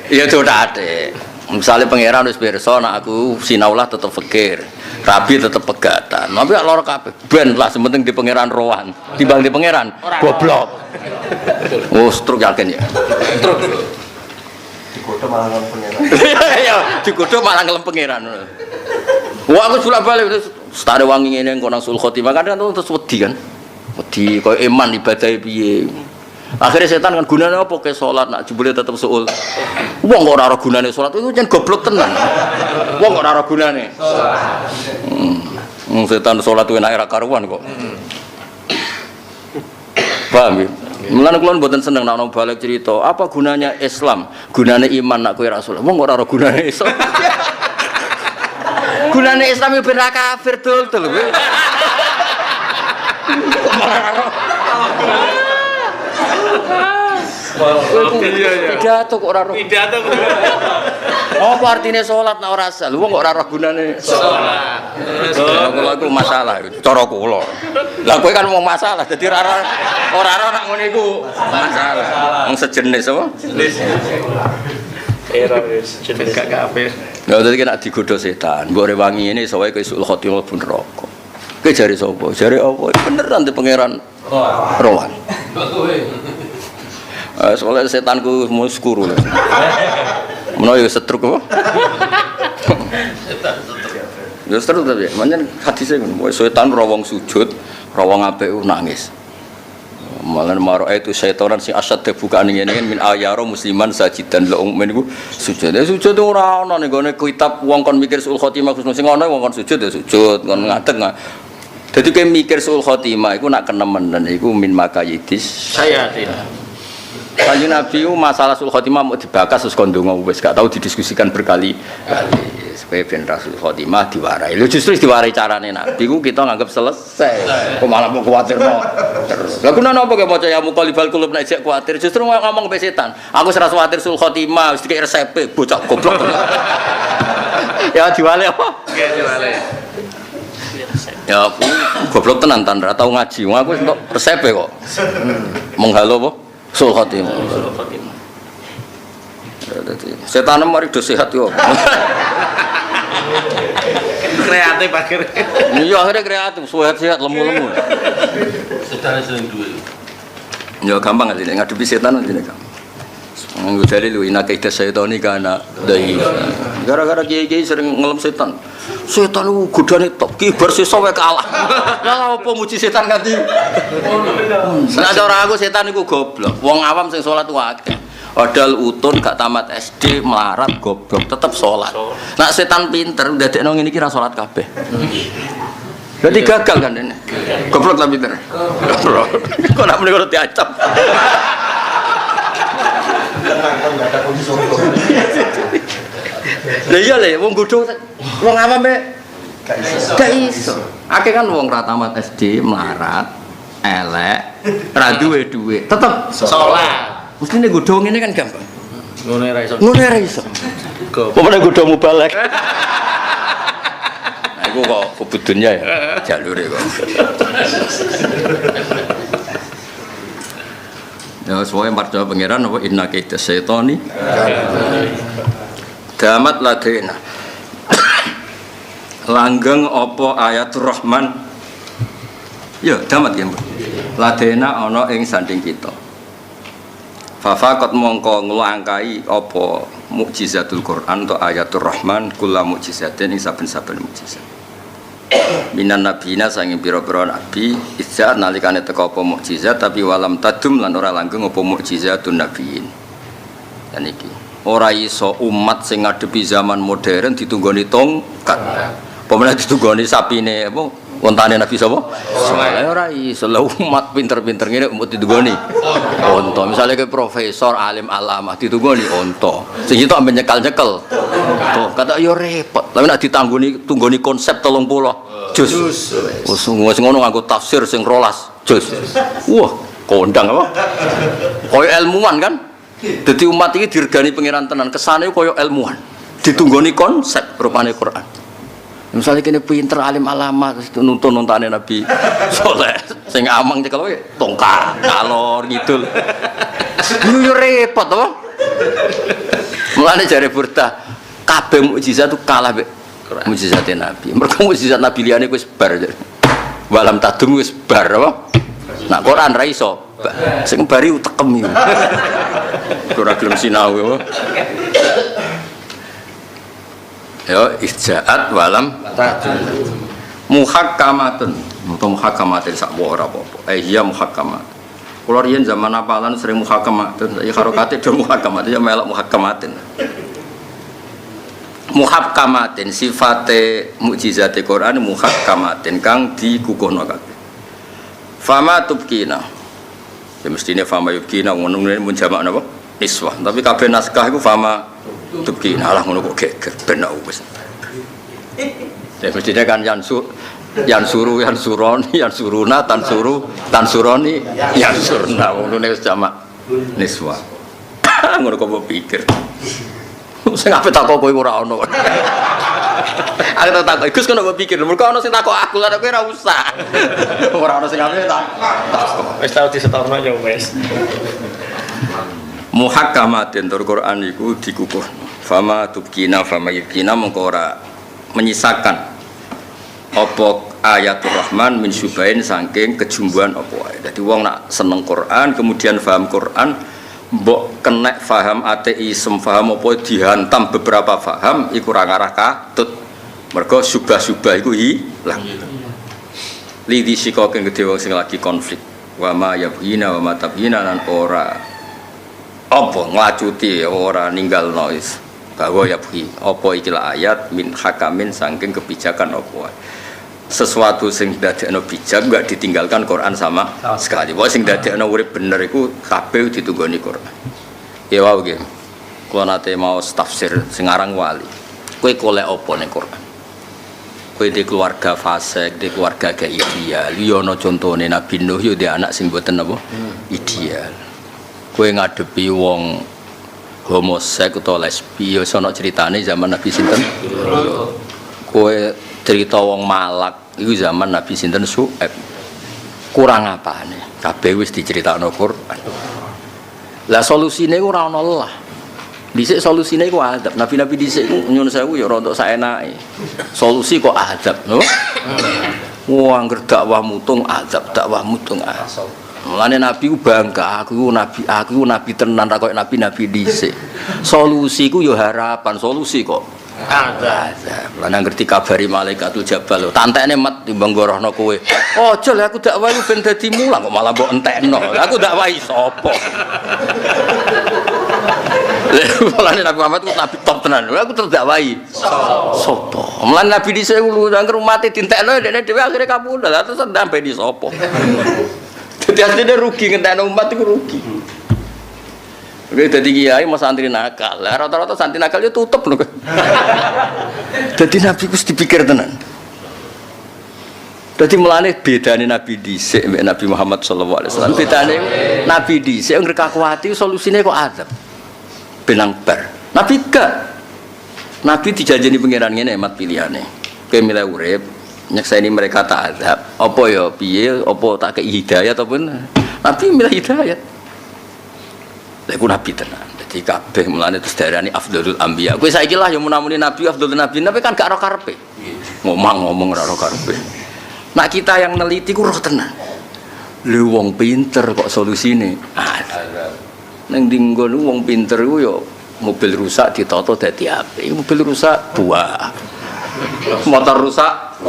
Ya dodate. Misalnya pangeran wis pirsa nak aku sinaulah tetep fikir. Rabi tetep pegatan. Tapi gak loro kabeh. Ben lah sementing di pangeran rowan. Dibang di pangeran goblok. Oh, struk yakin ya. Struk. Digodho malah ngelem pangeran. Ya, digodho malah ngelem pangeran. Wah, aku sulak balik setare wangi ngene engko nang sul khotimah kan terus wedi kan. Wedi koyo iman ibadah piye. Akhirnya setan kan gunanya apa ke sholat nak jebule tetep suul. Wong kok ora gunane sholat itu jan goblok tenan. Wong kok ora gunane. Setan sholat itu enak ra karuan kok. Paham ya? Mulane kula mboten seneng nek ana balik cerita, apa gunanya Islam? Gunane iman nak kowe ra sholat. Wong kok ora gunane Islam. Gunane Islam yo ben ra kafir dul-dul kowe. Pidato kok ora roh. Pidato kok. Apa artine salat nek ora asal? Wong kok ora roh gunane salat. Kula iku masalah cara kula. Lah kowe kan wong masalah dadi ora nak ngene iku masalah. Wong sejenis apa? Jenis. Era wis jenis gak kafir. Lah dadi nek digodho setan, mbok rewangi ngene iso wae kowe sul khotimah pun rokok. Kowe jare sapa? Jare apa? Beneran di pangeran Rowan. Soalnya setanku mau skuru lah. Menawa ya setruk apa? Ya setruk tapi, makanya hadisnya kan, setan rawang sujud, rawang apik nangis. Malah maro itu setanan sing asad bukaan ngene kan min ayaro musliman sajidan la mukmin iku sujud. Ya sujud ora ana ning gone kitab wong kon mikir sul khotimah sing ana wong kon sujud ya sujud, kon ngadeg. Dadi kowe mikir sul khotimah iku nak kenemenen iku min makayidis sayatin. Kanjeng Nabi masalah sul khotimah mau dibakas terus kon ndonga wis gak tau didiskusikan berkali-kali supaya ben rasul khotimah diwarai. Lho justru diwarai carane Nabi ku kita nganggep selesai. Kok malah mau kuwatirno terus. Lah gunane apa kok maca ya muqallibal qulub nek jek kuwatir justru ngomong ke setan. Aku ora kuwatir sul khotimah wis dikek resepe bocah goblok. Ya diwale apa? Nggih diwale. Ya aku goblok tenan tan ora tau ngaji. Wong aku wis entuk resepe kok. Menghalo apa? Sul khotimah. Setan mari do sehat yo. Kreatif akhirnya. Iya akhirnya kreatif, sehat-sehat lemu-lemu. Setan sing duwe. Ya gampang aja ngadepi setan aja gampang. Nganggo dalil ina kaidah setan iki kana dai. Gara-gara kiai-kiai sering ngelem setan. Setan ku godane top ki bar sesuk wae kalah. Lah apa muji setan nganti. Nek cara aku setan iku goblok. Wong awam sing salat akeh. Padahal utun gak tamat SD melarat goblok tetep salat. Nek setan pinter ndadekno ngene iki ra salat kabeh. Jadi gagal kan ini. Goblok lah pinter. Kok nak muni karo diacap. Enggak ada kunci. Lah iya le wong godho wong awam Gak iso. Akeh kan wong ra tamat SD melarat, elek, ra duwe dhuwit, tetep Salat. mestine godho ngene kan gampang. Ngono ra iso. Ngono ra iso. Pokoknya godho mubalek. Aku kok kebutuhannya ya jalure kok. Ya sesuai marca pangeran apa inna kaita syaitani. Damat ladena. Langgeng apa ayatul Rahman. Ya damat ya. Ladena ana ing sanding kita. Fafaqat mongko nglangkai apa mukjizatul Quran atau ayatul Rahman kula mukjizatin ing saben-saben mukjizat. Minan nabiyina sanging pira-pira nabi izza nalikane teka apa mukjizat tapi walam tadum lan ora langgeng apa mukjizatun nabiyin. Dan iki ora iso umat sing ngadepi zaman modern ditunggoni tongkat. Pemene ditunggoni sapine apa wontane Nabi sapa? Saleh ora iso umat pinter-pinter ngene umut ditunggoni. Onto misale ke profesor alim alamah ditunggoni onto. Sing itu amben nyekal-nyekel. Tuh kata yo repot. Tapi nek tunggoni konsep 30 juz. Wis ngono nganggo tafsir sing 12 juz. Wah, kondang apa? Koyo ilmuwan kan? Dadi umat iki diregani pangeran tenan, kesane koyo ilmuwan. Ditunggoni konsep rupane Quran. Misalnya kini pinter alim alama terus nuntun-nuntane Nabi Soleh sing amang cekel wae tongkat kalor ngidul. Yo repot apa? Mulane jare Burda kabeh mukjizat itu kalah mek mukjizat Nabi. Mergo mukjizat Nabi liyane wis bar. Walam tadum wis bar apa? Nak Quran ra iso. Sing bari utekem iki. Ora gelem sinau apa? Ya ijaat walam muhakkamatun atau muhakkamatin sak ora apa-apa. Iya muhakkamat. Kula riyen zaman apalan sering muhakkamatun, ya harokate do muhakkamat ya melok muhakkamatin. Muhakkamatin sifate mukjizate Quran muhakkamatin kang dikukuhno kabeh. Fama tubkina. Ya mestine fama yubkina ngono mun jamak napa? Niswah. Tapi kabeh naskah iku fama tubkina lah ngono kok geger ben wis. Ya mestine kan yansuruni yansuruna tansuroni yansurna ngono wis jamak niswa. Ngono kok pikir. Sing ape takok kowe ora ono. Aku tak takok Gus kono pikir mergo ono sing takok aku lan kowe ora usah. Ora ono sing ape takok. Wis tau disetorno ya wis. Muhakkamatin tur Quran iku dikukuh. Fama tubkina fama yubkina mongko ora menyisakan apa ayatul Rahman min syubain saking kejumbuhan apa wae. Dadi wong nak seneng Quran kemudian paham Quran mbok kenek paham ateisme paham apa dihantam beberapa paham iku ora ngarah katut. Mergo syubah-syubah iku ilang. Lidi sikoke gede wong sing lagi konflik. Wa ma yabhina wa ma tabhina lan ora apa nglacuti ora ninggal noise bahwa yabhi apa ikilah ayat min hakamin saking kebijakan apa sesuatu sing dadekno bijak enggak ditinggalkan Quran sama sekali. Wae sing dadekno urip bener iku kabeh ditunggoni Quran. Ya wae nggih. Kula nate mau tafsir sing aran wali. Kowe golek apa ning Quran? Kowe di keluarga fasik, di keluarga gak ideal. Yo ana contone Nabi Nuh yo dia anak sing mboten apa ideal. Kowe ngadepi wong homoseks atau lesbi ya sono ceritane zaman Nabi sinten kowe cerita wong malak iku zaman Nabi sinten Su'aib kurang apane kabeh wis diceritakno Quran. Lah solusine ora ana lah dhisik solusine iku adab nabi-nabi dhisik nyun sewu ya rontok saenake solusi kok adab no wah angger dakwah mutung adab dakwah mutung asal. Mulane Nabi ku bangga, aku nabi tenan ra koyo nabi-nabi dhisik. Solusi ku yo harapan, solusi kok ada. Lan ngerti kabari malaikatul jabal, tantekne mat timbang gorohno kowe. Ojo lho aku dakwah ku ben dadi mulang kok malah mbok entekno. Aku dakwahi sapa? Mulane Nabi Muhammad ku nabi top tenan. Aku terdakwahi sapa? Mulane nabi dhisik ku angger umate dintekno dekne dhewe akhire kapundhut. Lah terus ndampe di sapa? Jadi aslinya rugi, ngentekno umat itu rugi. Oke, jadi kiai mau santri nakal, rata-rata santri nakal itu tutup loh. Jadi Nabi itu dipikir tenan. Dadi mulane bedane Nabi dhisik mbek Nabi Muhammad sallallahu alaihi wasallam. Bedane Nabi dhisik ngrekakati solusine kok azab. Benang bar. Nabi gak. Nabi dijanjeni pangeran ngene mat pilihane. Kowe milih urip, nyekseni mereka tak azab. Apa ya piye, apa tak kei hidayah ataupun Nabi milih hidayah. Lha iku Nabi tenan. Dadi kabeh mulane terus darani afdhalul anbiya. Kowe saiki lah yang menamuni Nabi afdhalul nabi, tapi kan gak ora karepe. Ngomong ora karepe. Nak kita yang neliti ku roh tenan. Lho wong pinter kok solusine. Ning dinggon wong pinter ku yo mobil rusak ditata dadi apik. Mobil rusak buah. Motor rusak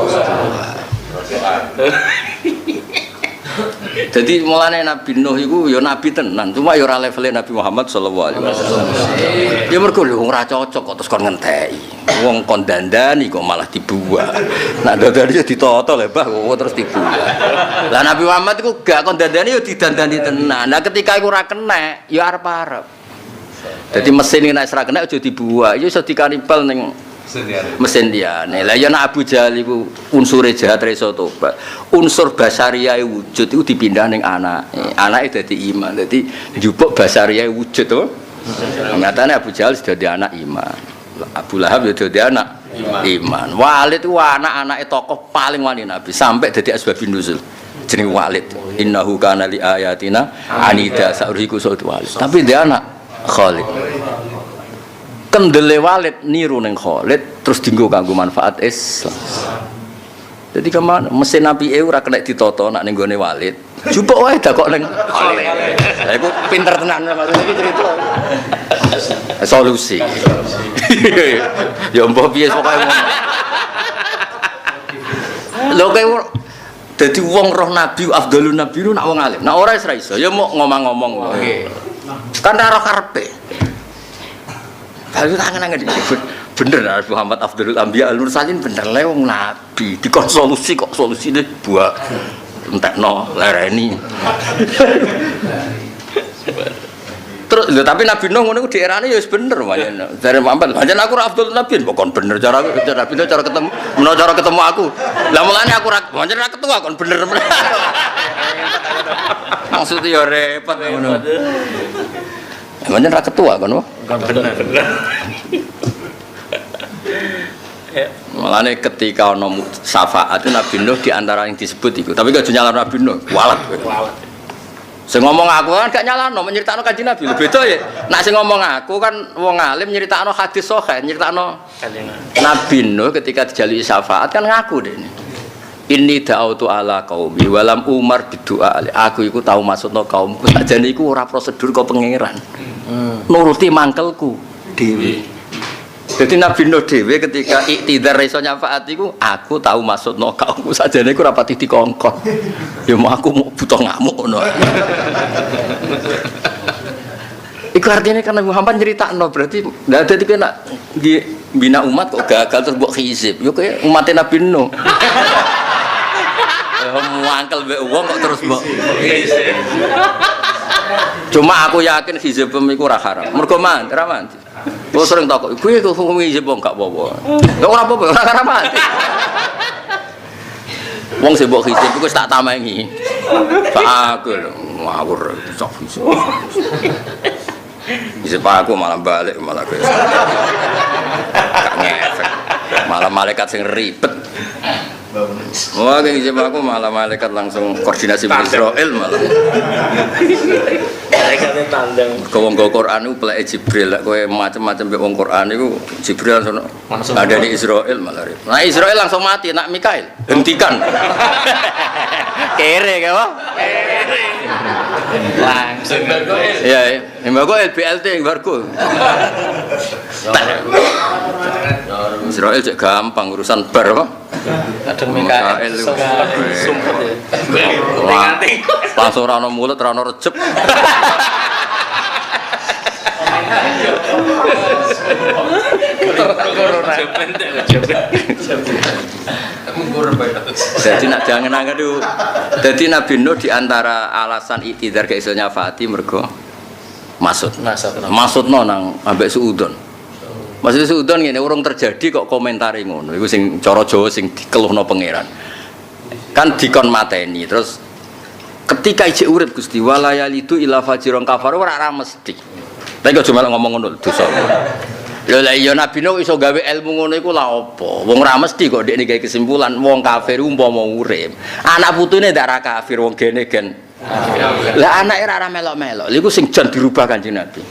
jadi mulane Nabi Nuh iku ya nabi tenan, cuma ya ora level Nabi Muhammad sallallahu alaihi wasallam. Ya mergo lho ora cocok kok terus kon ngenteki. Wong kon dandani kok malah dibuang. Nak dandani ya ditata le Mbah kok terus dibuang. Lah Nabi Muhammad iku gak kon dandani ya didandani tenan. Nah ketika iku ora kena ya arep-arep. Jadi mesin ini nek ora kena aja dibuang. Ya iso dikanibal ning mesin liyane. Lah ya nek Abu Jahal iku unsure jahat ra iso tobat. Unsur basariyae wujud iku dipindah ning anake. Anake dadi iman. Dadi njupuk basariyae wujud to. Nyatane Abu Jahal dadi anak iman. Abu Lahab ya dadi anak iman. Walid ku anak-anake tokoh paling wani Nabi sampai dadi asbabun nuzul. Jenenge Walid. Innahu kana li ayatina anida sauriku saut Walid. Tapi dia anak Khalid. Kendele Walid niru ning Khalid terus dienggo kanggo manfaat Islam. Jadi kemana mesin Nabi ora kena ditata nak ning gone Walid. Jupuk wae dak kok ning Khalid. Lah iku pinter tenan maksud iki cerita. Solusi. Ya mbah piye pokoke ngono. Lho kowe dadi wong roh Nabi afdhalun nabi nak wong alim. Nak ora wis ra iso ya mok ngomong-ngomong. Nggih. Kan ora karepe. Kalau tangan-tangan bener Nabi Muhammad Afdhalul Anbiya al-Mursalin bener le wong nabi dikon solusi kok solusine buah entekno lereni. Terus lho tapi Nabi Nuh ngono ku dierane ya wis bener wae. Dari Muhammad, pancen aku ora Afdhalul Nabi kok kon bener cara Nabi cara ketemu menawa cara ketemu aku. Lah mulane aku ora pancen ora ketua kon bener. Maksudnya ya repot ngono. Pancen ora ketua kon. Benar. Mulane ketika ana syafaat itu Nabi Nuh di antara yang disebut itu. Tapi gak nyalano Nabi Nuh, walat. Sing ngomong aku kan gak nyalano, nyeritakno Kanjeng Nabi. Lho beda ya. Nek sing ngomong aku kan wong alim nyeritakno hadis sahih, nyeritakno Nabi Nuh ketika dijalui syafaat kan ngaku dene. Inni da'autu ala qaumi walam umar bidu'a. Aku iku tau maksudno kaumku. Sakjane iku ora prosedur kok pangeran. Nuruti mangkelku dhewe. Jadi Nabi Nuh dhewe ketika iktidar iso nyafaat iku aku tahu maksudno kaumku sakjane iku ora pati dikongkon. Ya mau aku mau butuh ngamuk ngono. Iku artinya kan Nabi Muhammad nyeritakno berarti ndak dadi kena bina umat kok gagal terus mbok khizib. Yo kaya umatnya Nabi Nuh. Muangkel mbek wong kok terus mbok khizib. Cuma aku yakin hizib iku ora haram. Mergo ora mandi. Wong sering takok, "Kuwi kok hizib wong gak apa-apa." Ya ora apa-apa, ora haram mandi. Wong sing mbok hizib iku wis tak tamengi. Sak aku lho, ngawur sok hizib. Hizib aku malah balik malah kowe. Gak ngefek. Malah malaikat sing ribet. Wah, kayak gitu aku malah malaikat langsung koordinasi dengan Israel malah. Malaikatnya tandang. Kau nggo Quran itu pelak Jibril, kau macam-macam be wong Quran itu Jibril langsung ada di Israel malah. Nah Israel langsung mati, nak Mikail hentikan. Kere kau? Kere. Langsung. Iya, embago LBLT yang baru. Israel cek gampang urusan bar apa? Kadang Mikail sumpah langsung rano mulut, rano recep. Jadi nak jangan dulu. Jadi Nabi Nuh diantara alasan iktidar ke isonya Fatih mergo maksud nang ambek suudon. Maksudnya suudon ngene urung terjadi kok komentari ngono. Iku sing cara Jawa sing dikeluhno pangeran. Kan dikon mateni terus ketika ijek urip Gusti walayalidu ila fajirun kafar ora mesti. Tapi kok cuma ngomong ngono dosa. Lho lah iya Nabi Nuh iso gawe ilmu ngono iku lha apa? Wong ora mesti kok ndekne gawe kesimpulan wong kafir umpama urip. Anak putune ndak ra kafir wong gene gen. Lah anake ora melok-melok. Lha iku sing jan dirubah Kanjeng Nabi.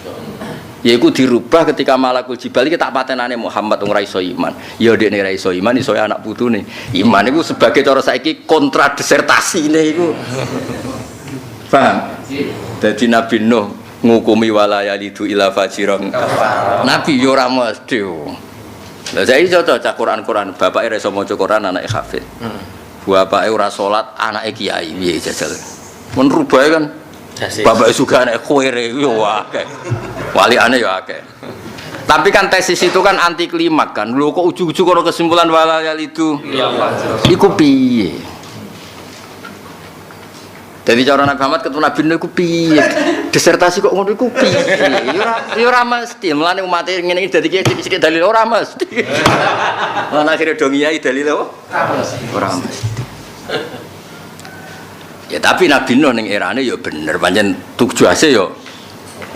Yaiku dirubah ketika Malakul Jibal iki tak patenane Muhammad wong ra iso iman. Ya ndekne ra iso iman iso anak putune. Iman iku sebagai cara saiki kontra disertasine iku. Paham? Dadi Nabi Nuh ngukumi walayalidu ila fajiran Nabi yo ora mesti. Lah saiki cocok cah Quran bapake ra iso maca Quran anake hafid. Bapake ora salat anake kiai piye jajal. Men rubahe kan bapake juga anake khuire yo akeh. Waliane yo akeh. Tapi kan tesis itu kan anti klimak kan. Lho kok ujug-ujug ono kesimpulan walayalidu iku piye? Jadi cara Nabi Muhammad ketemu Nabi Nuh iku piye? Disertasi kok ngono iku piye? Ya ora mesti. Mulane umat ngene iki dadi sithik dalil ora mesti. Lan akhire do ngiyai dalil apa? Ora mesti. Ya tapi Nabi Nuh ning erane ya bener pancen tujuase ya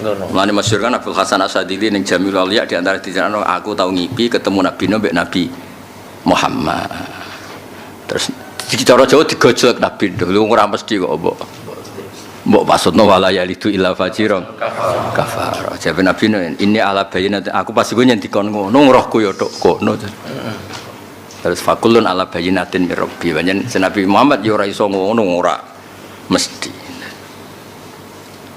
ngono. Mulane masyhur kan Abdul Hasan As-Sadili ning Jamil Auliya di antara dicerano aku tau ngipi ketemu Nabi Nuh mbek Nabi Muhammad. Terus iki cara Jawa digojlok Nabi Nuh ora mesti kok mbok maksudno walayalidu illa fajiran kafar. Jabe Nabi Nuh ini ala bayinat aku pasti gue nyendikon ngono rohku ya tok kono. Terus fakulun ala bayinatin mir rabbi. Panjen Nabi Muhammad ya ora iso ngono ora mesti.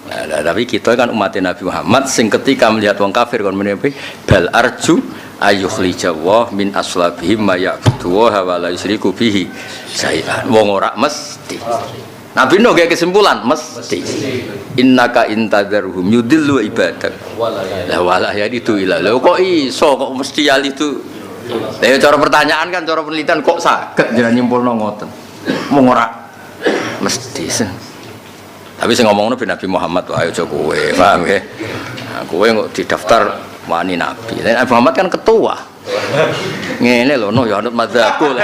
Nah, tapi kita kan umat Nabi Muhammad sing ketika melihat wong kafir kon menapa bal arju ayyukhlijawah min aslabihim ma ya'budu wa la yusyriku bihi syai'an. Wong ora mesti. Nabi Nuh gawe kesimpulan mesti. Innaka intadzarhum yudillu ibadak. La wala ya itu ila. Lho kok iso kok mesti ya itu. Lah cara pertanyaan kan cara penelitian kok saged jenengan nyimpulno ngoten. Wong ora mesti. Tapi sing ngomongno ben Nabi Muhammad wae aja kowe, paham nggih? Nah, kowe kok didaftar wani nabi. Nabi Muhammad kan ketua. Ngene lho no ya anut madzhabku.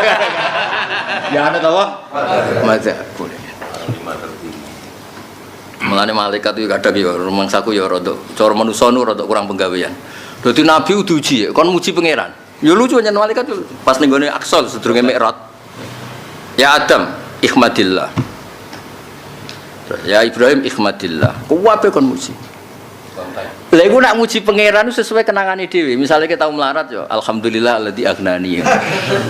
Ya anut apa? Madzhabku. Mulane malaikat iki kadang ya rumangsaku ya rada cara manusa nu rada kurang penggawean. Dadi nabi uji kon muji pangeran. Ya lucu nyen malaikat pas ning gone Aqsa sedurunge Mi'raj. Ya Adam, ikhmadillah. Ya Ibrahim ikhmadillah. Kuwabe kon muji. Lha iku nak muji pangeran sesuai kenangane dhewe. Misale kita melarat ya alhamdulillah alladzi aghnani.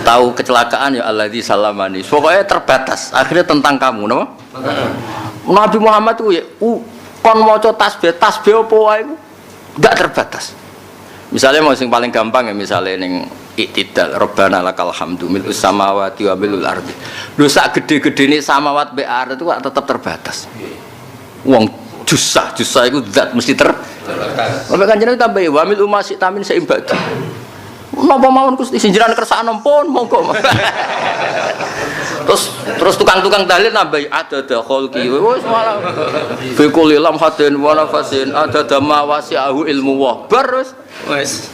Tahu kecelakaan ya alladzi salamani. Pokoknya terbatas. Akhirnya tentang kamu, napa? Nabi Muhammad ku ya kon maca tasbih apa wae iku enggak terbatas. Misalnya mau sing paling gampang ya misalnya ning iktidal Rabbana lakal hamdu mil'us samawati wa mil'ul ardi. Lho sak gede-gedene samawat be ardh itu tetap terbatas. Wong jusah iku zat mesti terbatas. Sampai kanjeng tambah wa mil'u masih tamin seimbadi. Napa mawon Gusti sinjiran kersane pun monggo. Terus tukang-tukang dalil nambahi ada kholqi wis malah fi kulli lamhatin wa nafasin ada mawasi'ahu ilmu wa bar wis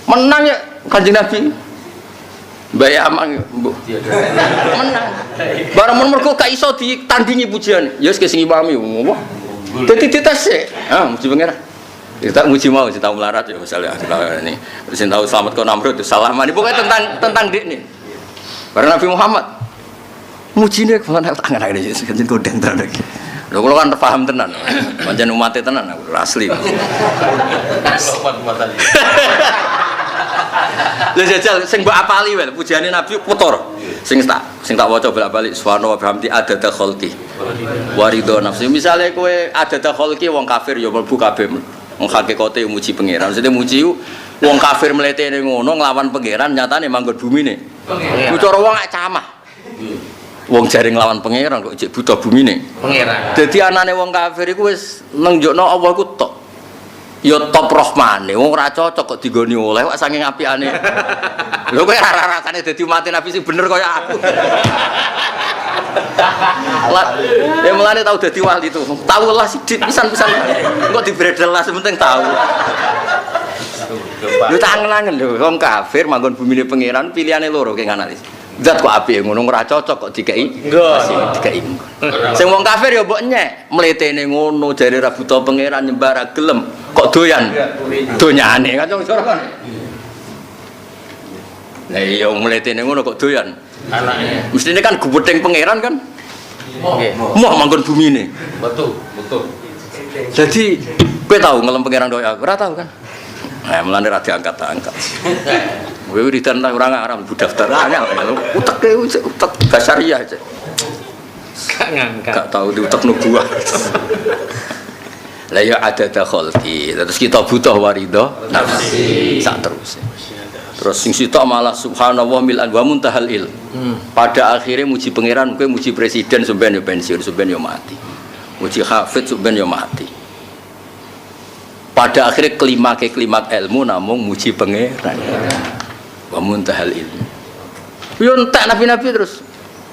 menang ya Kanjeng Nabi Mbak Amang menang barang mergo gak iso ditandingi pujian ya wis sing imami apa dadi dites sik muji pangeran kita muji mau kita melarat ya misalnya ini sing tahu selamat kok Namrud salamani pokoknya tentang dekne bareng Nabi Muhammad mujine kemana tangan ae kanjeng koden tenan iki lho kula kan paham tenan pancen umate tenan aku asli umat tadi lha jajal sing mbok apali wae pujane Nabi putur sing tak waca bolak-balik subhanahu wa bihamdi adada khalqi waridho nafsi misale kowe adada khalqi wong kafir ya mlebu kabeh wong hakikate muji pangeran maksudnya muji wong kafir mletene ngono nglawan pangeran nyatane manggon bumine pangeran cara wong gak camah wong jare nglawan pangeran kok jek buta bumine pangeran dadi anane wong kafir iku wis nengjokno Allah iku tok ya top rahmane wong ora cocok kok digoni oleh kok saking apikane lho kowe ora rasane dadi umat Nabi sing bener kaya aku ya mulane tau dadi wali itu tau lah sidik pisan-pisan kok dibredel lah sementing tau lho tak angen-angen lho wong kafir manggon bumine pangeran pilihane loro ki analis Zat kok apik ngono ora cocok kok dikei. Dikei. Sing wong kafir ya mbok nyek, mletene ngono jare ra buta pangeran nyembah ra gelem, kok doyan donyane kan cara kan. Lah iya mletene ngono kok doyan. Anaknya. Mestine kan gubedeng pangeran kan. Nggih. Moh manggon bumine. Betul. Jadi kowe tau ngelem pangeran koyo aku, ora tau kan? Nah, mulane ra diangkat-angkat. Kowe wiridan ta ora ngarep bu daftar anyar. Utek basariah aja. Gak ngangkat. Gak tahu diutek nubuah. Lah ya ada kholqi. Terus kita butuh warido nafsi. Sak terus. Terus sing sitok malah subhanallah mil'an wa muntahal il. Pada akhirnya muji pangeran, kowe muji presiden sampeyan yo pensiun, sampeyan yo mati. Muji hafid sampeyan yo mati. Pada akhirnya klimak ilmu namung muji pangeran. Wa muntahal ilmu. Yo entek nabi-nabi terus.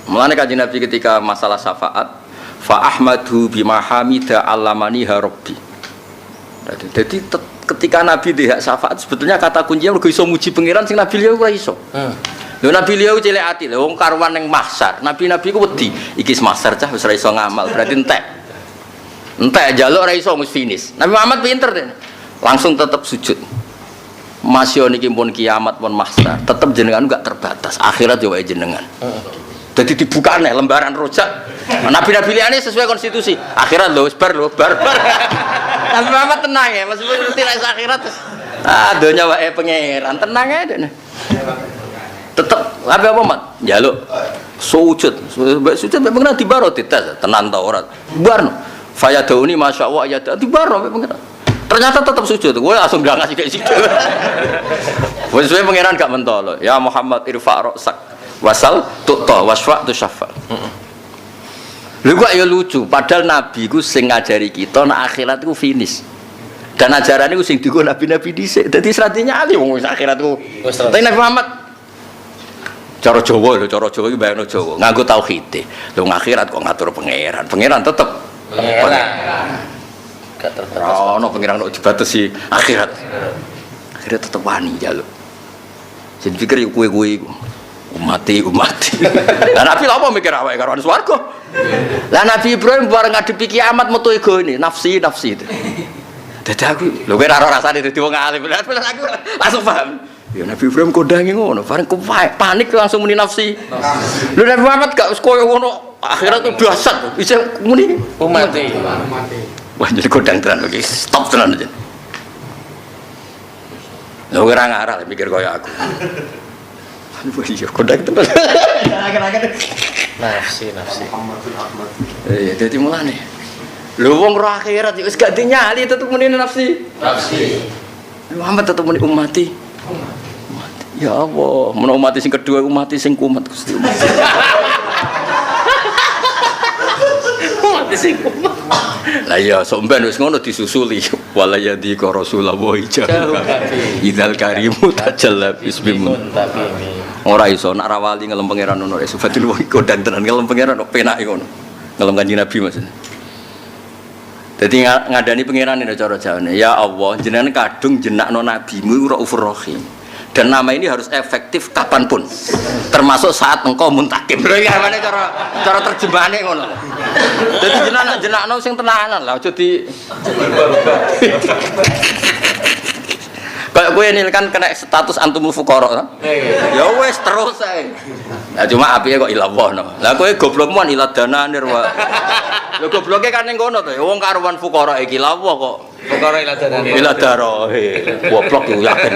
Mulane kanjeng Nabi ketika masalah syafaat, fa ahmadu bima hamida allamani rabbi. Jadi ketika Nabi di hak syafaat sebetulnya kata kuncinya mergo iso muji pangeran sing Nabi liya ora iso. Lho Nabi liya cilik ati lho wong karuan ning mahsyar. Nabi-nabi ku wedi iki mahsyar cah wis ora iso ngamal, berarti entek. Entek njaluk ora iso wis finish. Nabi Muhammad pinter deh. Langsung tetap sujud. Masya niki pun kiamat pun mahsyar, tetap jenengan enggak terbatas. Akhirat yo wae jenengan. Jadi dibuka nih lembaran rojak. Nabi-nabi liyane sesuai konstitusi. Akhirat lho wis bar. Nabi Muhammad tenang ya, meskipun ngerti nek akhirat terus donya wae pangeran, tenang ae dene. Tetep apa Mat? Njaluk sujud. Sujud mek pengen dibaro dites, tenan ta ora. Barno. Fayadauni masyaallah ya dibaro mek pengen. Ternyata tetap sujud. Gue langsung ndangas sithik sithik. Wis suwe pangeran gak mentolo. Ya Muhammad irfa' ra'sak. Wasal tu'ta wasfa' tu syafa'. Lha kok ya lucu, padahal nabi ku sing ngajari kita nek akhirat ku finish. Dan ajarane ku sing dienggo nabi-nabi dhisik. Dadi sratine ali wong akhirat ku. Tapi Nabi Muhammad cara Jawa lho, cara Jawa iki bayangno Jawa, nganggo tauhid. Lho akhirat kok ngatur pangeran. Pangeran tetep pangeran. Gak terbatas. Ono pangeran kok dibatasi akhirat. Akhirat tetep wani njaluk. Jadi pikir kowe-kowe iku umati. Lah Nabi lha apa mikir awake karo swarga? Lah Nabi Ibrahim bareng ngadepi kiamat metu ego ini, nafsi. Dadi aku lho kowe ora rasane dadi wong alim. Lah aku langsung paham. Ya Nabi Ibrahim kondangi ngono, bareng panik langsung muni nafsi. Lho Nabi Muhammad gak koyo ngono, akhirat itu dahsyat. Bisa muni umati. Wah jadi kodang tenan iki, stop tenan aja. Lho ora ngarah mikir koyo aku. Aduh iya kodang tenan. Nafsi. Iya dadi mulane. Lho wong roh akhirat wis gak dinyali tetep muni nafsi. Muhammad tetep muni umati. Ya Allah, menawa mati sing kedua mati sing kumat Gusti. Mati sing kumat. Lah ya sok ben wis ngono disusuli walayadi ka Rasulullah jauh. Idzal karimu tajalla bismimun. Ora iso nak rawali ngelem pangeran ngono sufatul wong kodang tenan ngelem pangeran kok penake ngono. Ngelem Kanjeng Nabi maksudnya. Dadi ngadani pangeran ini cara Jawane. Ya Allah, jenengan kadung jenakno nabimu Raufur Rahim. Dan nama ini harus efektif kapanpun, termasuk saat engkau muntakim. Gimana cara terjemahane ngono. Jadi jenakno sing tenanan lah, aja di. Kayak gue ini kan kena status antumul fuqara kan? Ya wes terus ae. Nah cuma apike kok ilallah no. Lah kowe goblokmu ila dananir wae. Lho gobloke kan ning kono to. Wong karuan fuqara iki lawah kok. Fuqara ila dananir. Ila darohe. Goblok yo yakin.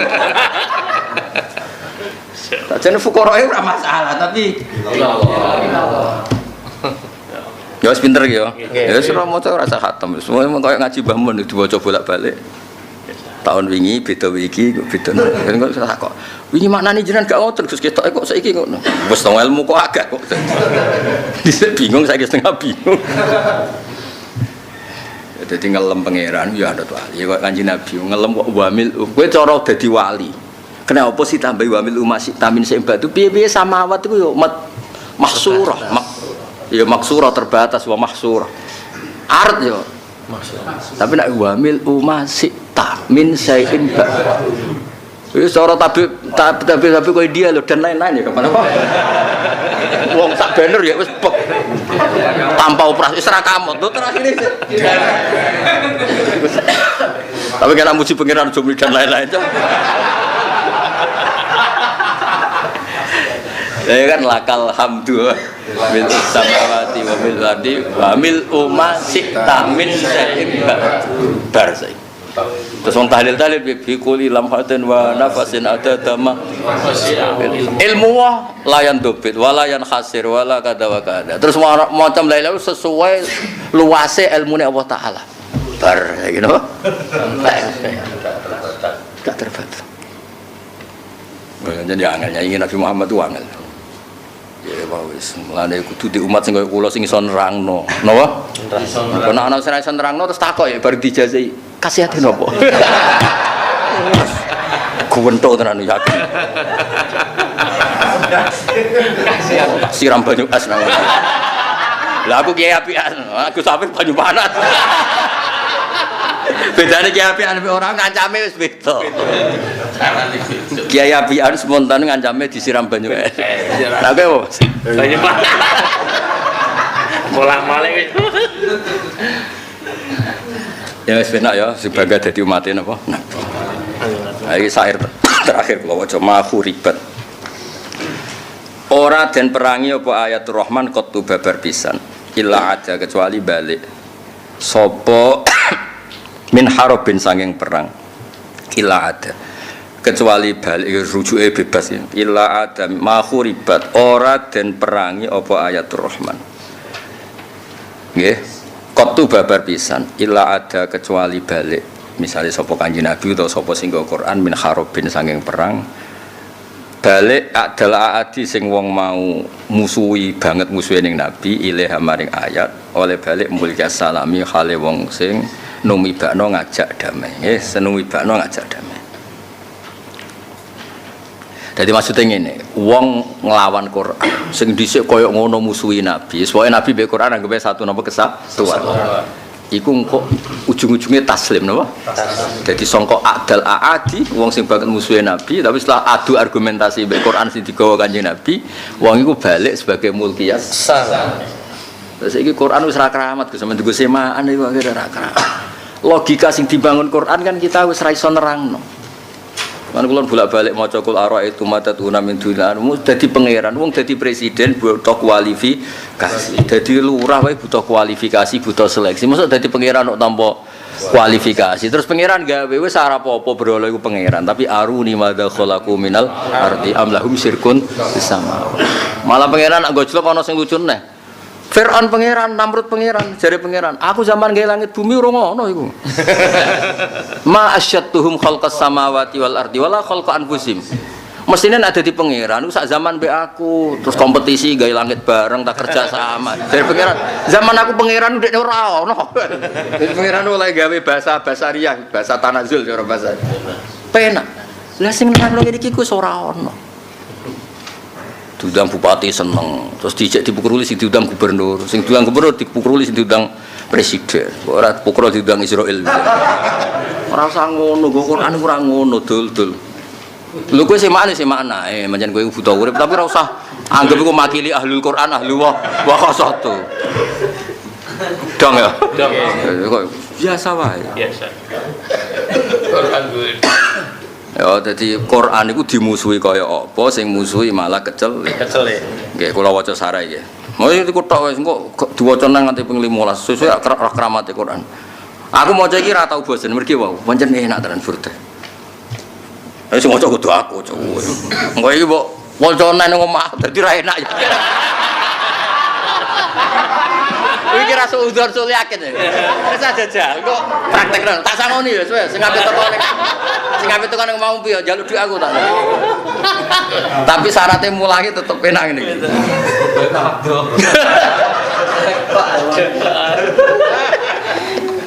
Sajane fuqara ora masalah tapi ilallah. Ya wis pinter iki yo. Ya wis ora maca ora usah khatam. Semua koyo ngaji Mbah Mun diwaca bolak-balik. Tahun wingi beda iki beda kok tak kok wingi maknane jenengan gak ngoten Gus ketok kok saiki ngono wis tau ilmu kok agak kok dhisik bingung saiki setengah bingung dadi ngelem pangeran ya ada wali kok Kanjeng Nabi ngelem kok wamil kowe cara dadi wali kenapa sih tambahi wamil umas tamin sembatu piye-piye samawat iku yo mahsurah ya maksurah terbatas wa mahsurah art yo maksud. Tapi nak wamil umasik tak min sayin ba. Wis cara tapi kowe dia lho dan lain-lain ya kapan apa. Wong sak banner ya wis bek. Tanpa operasi wis ra kamot. Lho terakhir iki. Tapi kena muji pengiran jumlah dan lain-lain. Ya kan lakal hamdu bil samawati wa bil ardi wa mil umma sita min syai'in bar sai. Terus wong tahlil bi kulli lamhatin wa nafasin adadama ilmu wa layan dobit walayan khasir wala kada wa kada. Terus macam lain-lain sesuai luase ilmune Allah taala. Bar gitu. Gak terbatas. Jadi angel nyanyi Nabi Muhammad itu angel. Ya wis, mulane kudu di umat sing kaya kula sing iso nerangno. Napa? Nek ana sing iso nerangno terus takok ya bar dijazahi. Kasihate napa? Kuwentuk tenan yakin. Siram banyu es nang. Lah aku kiai apian, aku sampe banyu panas. Bedane kiai apian ambek orang ngancame wis beda. Kiai apian spontan ngancame disiram banyu es. Lah kowe apa? Banyak banget. Mulak-malik wis. Ya wis penak ya sebagai dadi umat napa? Nabi. Iki syair terakhir kula waca mahu ribat. Ora den perangi apa ayatul Rahman qattu babar pisan. Illa ada kecuali balik. Sopo min harobin sanging perang. Illa ada. Kecuali balik rujuke bebas ya. Illa ada mahu ribat. Ora den perangi apa ayatul Rahman. Nggih. Qattu babar pisan. Illa ada kecuali balik. Misalnya sapa Kanjeng Nabi utawa sapa sing nggo Quran min harobin sanging perang. Balik adalah adi sing wong mau musuhi banget musuhe ning Nabi ilih maring ayat oleh balik mulya salami hale wong sing numibakno ngajak damai nggih senumibakno ngajak damai. Dadi maksudnya ngene, wong nglawan Quran sing dhisik koyo ngono musuhi Nabi, soalé Nabi mbek Quran anggape satu napa kesatuan. Iku engko ujung-ujungnya taslim napa? Jadi sangka adal aadi wong sing banget musuhe Nabi, tapi setelah adu argumentasi mbek Quran sing digawa Kanjeng Nabi, wong iku balik sebagai mulkiyas salam. Terus iki Quran wis ra keramat Gus, sampeyan nggo semaan iku akhire ra keramat. Logika sing dibangun Quran kan kita wis ra iso nerangno. Kan kula bolak-balik maca kul ara itu matatuna min dunya dadi pangeran, wong dadi presiden butuh kualifikasi. Dadi lurah wae butuh kualifikasi, butuh seleksi. Mosok dadi pangeran kok tanpa kualifikasi. Terus pangeran gawe wis ora apa-apa berhala iku pangeran, tapi aruni madza khalaqu minal ardi amlahum syirkun bisama. Malah pangeran nak gojlok ana sing lucu neh. Fir'aun pangeran, Namrud pangeran, jare pangeran. Aku zaman gawe langit bumi ora ngono iku. Ma asyattuhum khalqas samawati wal ardi wala khalqa anfusihim. Mestine nek dadi pangeran iku sak zaman mbek aku, terus kompetisi gawe langit bareng tak kerja sama. Jare pangeran, zaman aku pangeran ndekne ora ono. Dadi pangeran oleh gawe bahasa basariah, bahasa tanazul cara bahasa. Penak. Lah sing nerangno iki ku ora ono. Diundang bupati seneng, terus dijak dipukruli sing diundang gubernur, sing diundang gubernur dipukruli sing diundang presiden, ora pukul diundang Israel. Ora usah ngono, go Quran ora ngono, dul-dul. Lho kowe semane ae, pancen kowe buta urip tapi ora usah anggap iku makili ahlul Quran, ahlu wa khasatu. Dong ya? Dong. Biasa wae. Biasa. Quran gue. Ya, jadi Quran itu dimusuhi kaya apa, sing musuhi malah kecelek. Kecelek. Nggih, kula waca sarai nggih. Mau iku tok wis engko diwaca nang nganti ping 15 sesuai kramate Quran. Aku maca iki ra tau bosen mergi wae, pancen enak tenan furte. Wis maca kudu aku, cuk. Engko iki mbok waca nang omah dadi ra enak ya. Iki ra suudon sule yakin ya. Wis jajal kok praktekno. Tak sangoni ya wis sing ape teko ning sing ape teko ning mau piye njaluk dhuwit aku tak. Tapi syaratnya mulangi tetep enak ngene iki.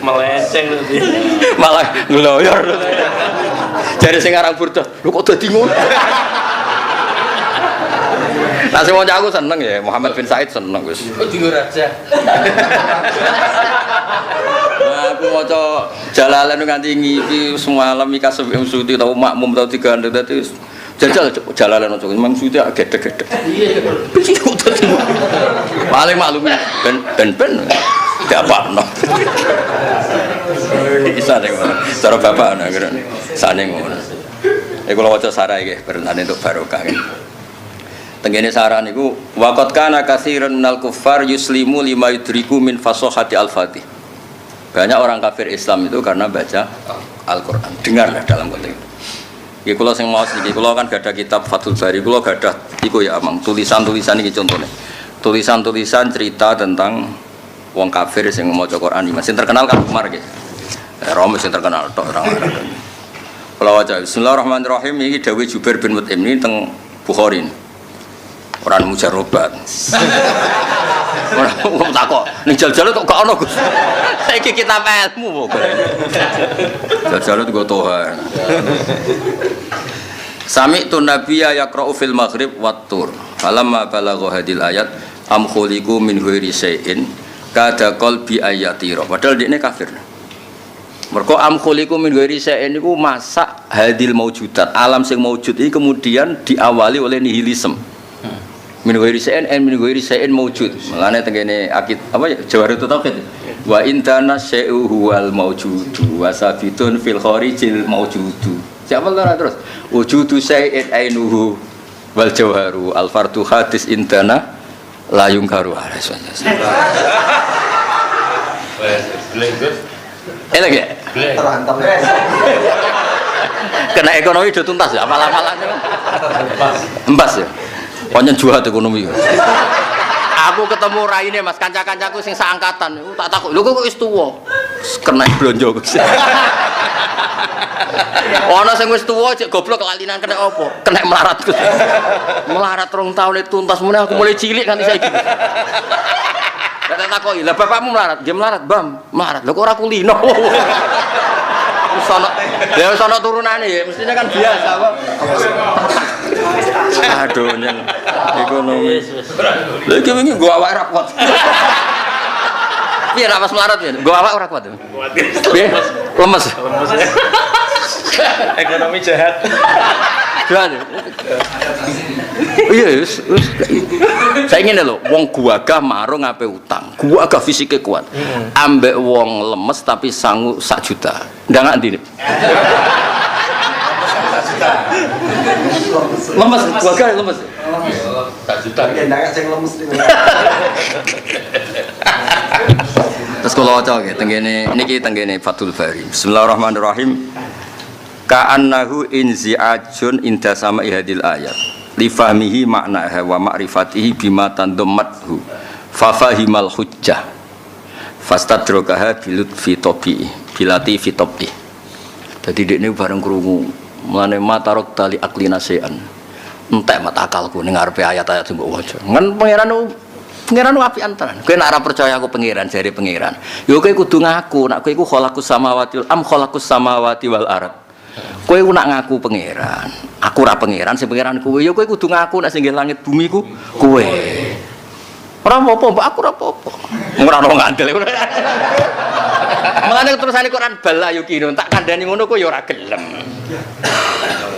Melenceng nanti. Malah ngloyor. Jare sing aran burda, lho kok dadi ngono. Nah, sing wong aku seneng ya, Muhammad bin Said seneng wis. Kok digo raja. aku maca Jalalain nganti ngipi semalam iki kasep Suti tau makmum tau digandeng dadi jajal Jalalain maca Imam Suti gedhe-gedhe. Paling maklum ben diapakno. Isa ning ngono. Cara bapak ana kira sane ngono. Kula waca sarah iki berentane untuk barokah. Tenggene sarah niku waqat kana katsiran minal kuffar yuslimu lima yudriku min fasahati al-fatih. Banyak orang kafir Islam itu karena baca Al-Qur'an. Dengarlah dalam konteks itu. Iki kula sing maos iki kula kan gadah kitab Fathul Bari, kula gadah iku ya Amang, tulisan-tulisan iki contone. Tulisan-tulisan cerita tentang wong kafir sing maca Qur'an iki. Sing terkenal kan Umar iki. Romo sing terkenal tok orang Arab. Kula waca Bismillahirrahmanirrahim iki dawuh Jubair bin Mut'im ini teng Bukhari. Orang mujarobat. Orang takok, ning jal-jal kok gak ono Gus. Saiki kitab ilmu kok. Jal-jal itu gotohan. Sami'tu nabiyya yaqra'u fil maghrib wat tur. Falamma balagha hadil ayat am khuliqu min ghairi syai'in kada qalbi ayatira. Padahal dekne kafir. Mergo am khuliqu min ghairi syai'in niku masak hadil maujudat. Alam sing maujud iki kemudian diawali oleh nihilisme. Min ghairi syai'in maujud. Mulane tengene akid apa ya Jawarut Tauhid. Wa intana syai'u huwal maujudu wa sabitun fil kharijil maujudu. Siapa lara terus? Wujudu syai'in ainuhu wal jawharu al fardu hadis intana la yungkaru alas. Enak ya? Terhantam. Kena ekonomi udah tuntas ya, apalan-apalannya embas ya. Panjen juhat ekonomi. Aku ketemu raine Mas, kanca-kancaku sing saangkatan, tak takut, lho kok wis tuwa. Kena blonjo Gus. Ana sing wis tuwa cek goblok kelalinan kena apa? Kena melarat Gus. Melarat 2 tahun tuntas meneh aku mulai cilik nganti saiki. Tak takoki, "Lah bapakmu melarat?" "Nggih melarat, Bam." "Melarat. Lho kok ora kulino?" Wis ana turunane ya, mestinya kan biasa apa. Aduh nyeng ekonomi. Lha iki wingi nggo awak ora kuat. Piye nek pas melarat ya? Nggo awak ora kuat. Piye? Lemes. Ekonomi jahat. Jahat. Iya, wis. Saya ngene lho, wong guagah marung ape utang. Guagah fisike kuat. Ambek wong lemes tapi sangu 1 juta. Ndangak ndi? Lemes, guagah lemes. 1 juta. Ndangak sing lemes niku. Terus kula waca nggih tengene niki tengene Fathul Bari. Bismillahirrahmanirrahim. Ka'annahu inzi'ajun inda sama'i hadil ayat li fahmihi maknaha wa ma'rifatihi bima tandammathu fa fahimal hujjah fastadrakaha bilutfi tabi'i bilati fi tabi. Dadi dekne bareng krungu mulane matarok tali aklina sean entek mat akalku ning ngarepe ayat-ayat sing mbok waca. Ngen pangeran api antaran. Kowe nek ora percaya aku pangeran jare pangeran. Ya kowe kudu ngaku nek kowe iku khalaqus samawati wal khalaqus samawati wal ard. Kowe nak ngaku pangeran, aku ora pangeran, sing pangeran kowe. Ya kowe kudu ngaku nek sing nggih langit bumi ku kowe. Ora apa-apa, mbak aku ora apa-apa. Ora ono ngandel. Mulane terusane Quran bala yukinun, tak kandhani ngono kowe ya ora gelem.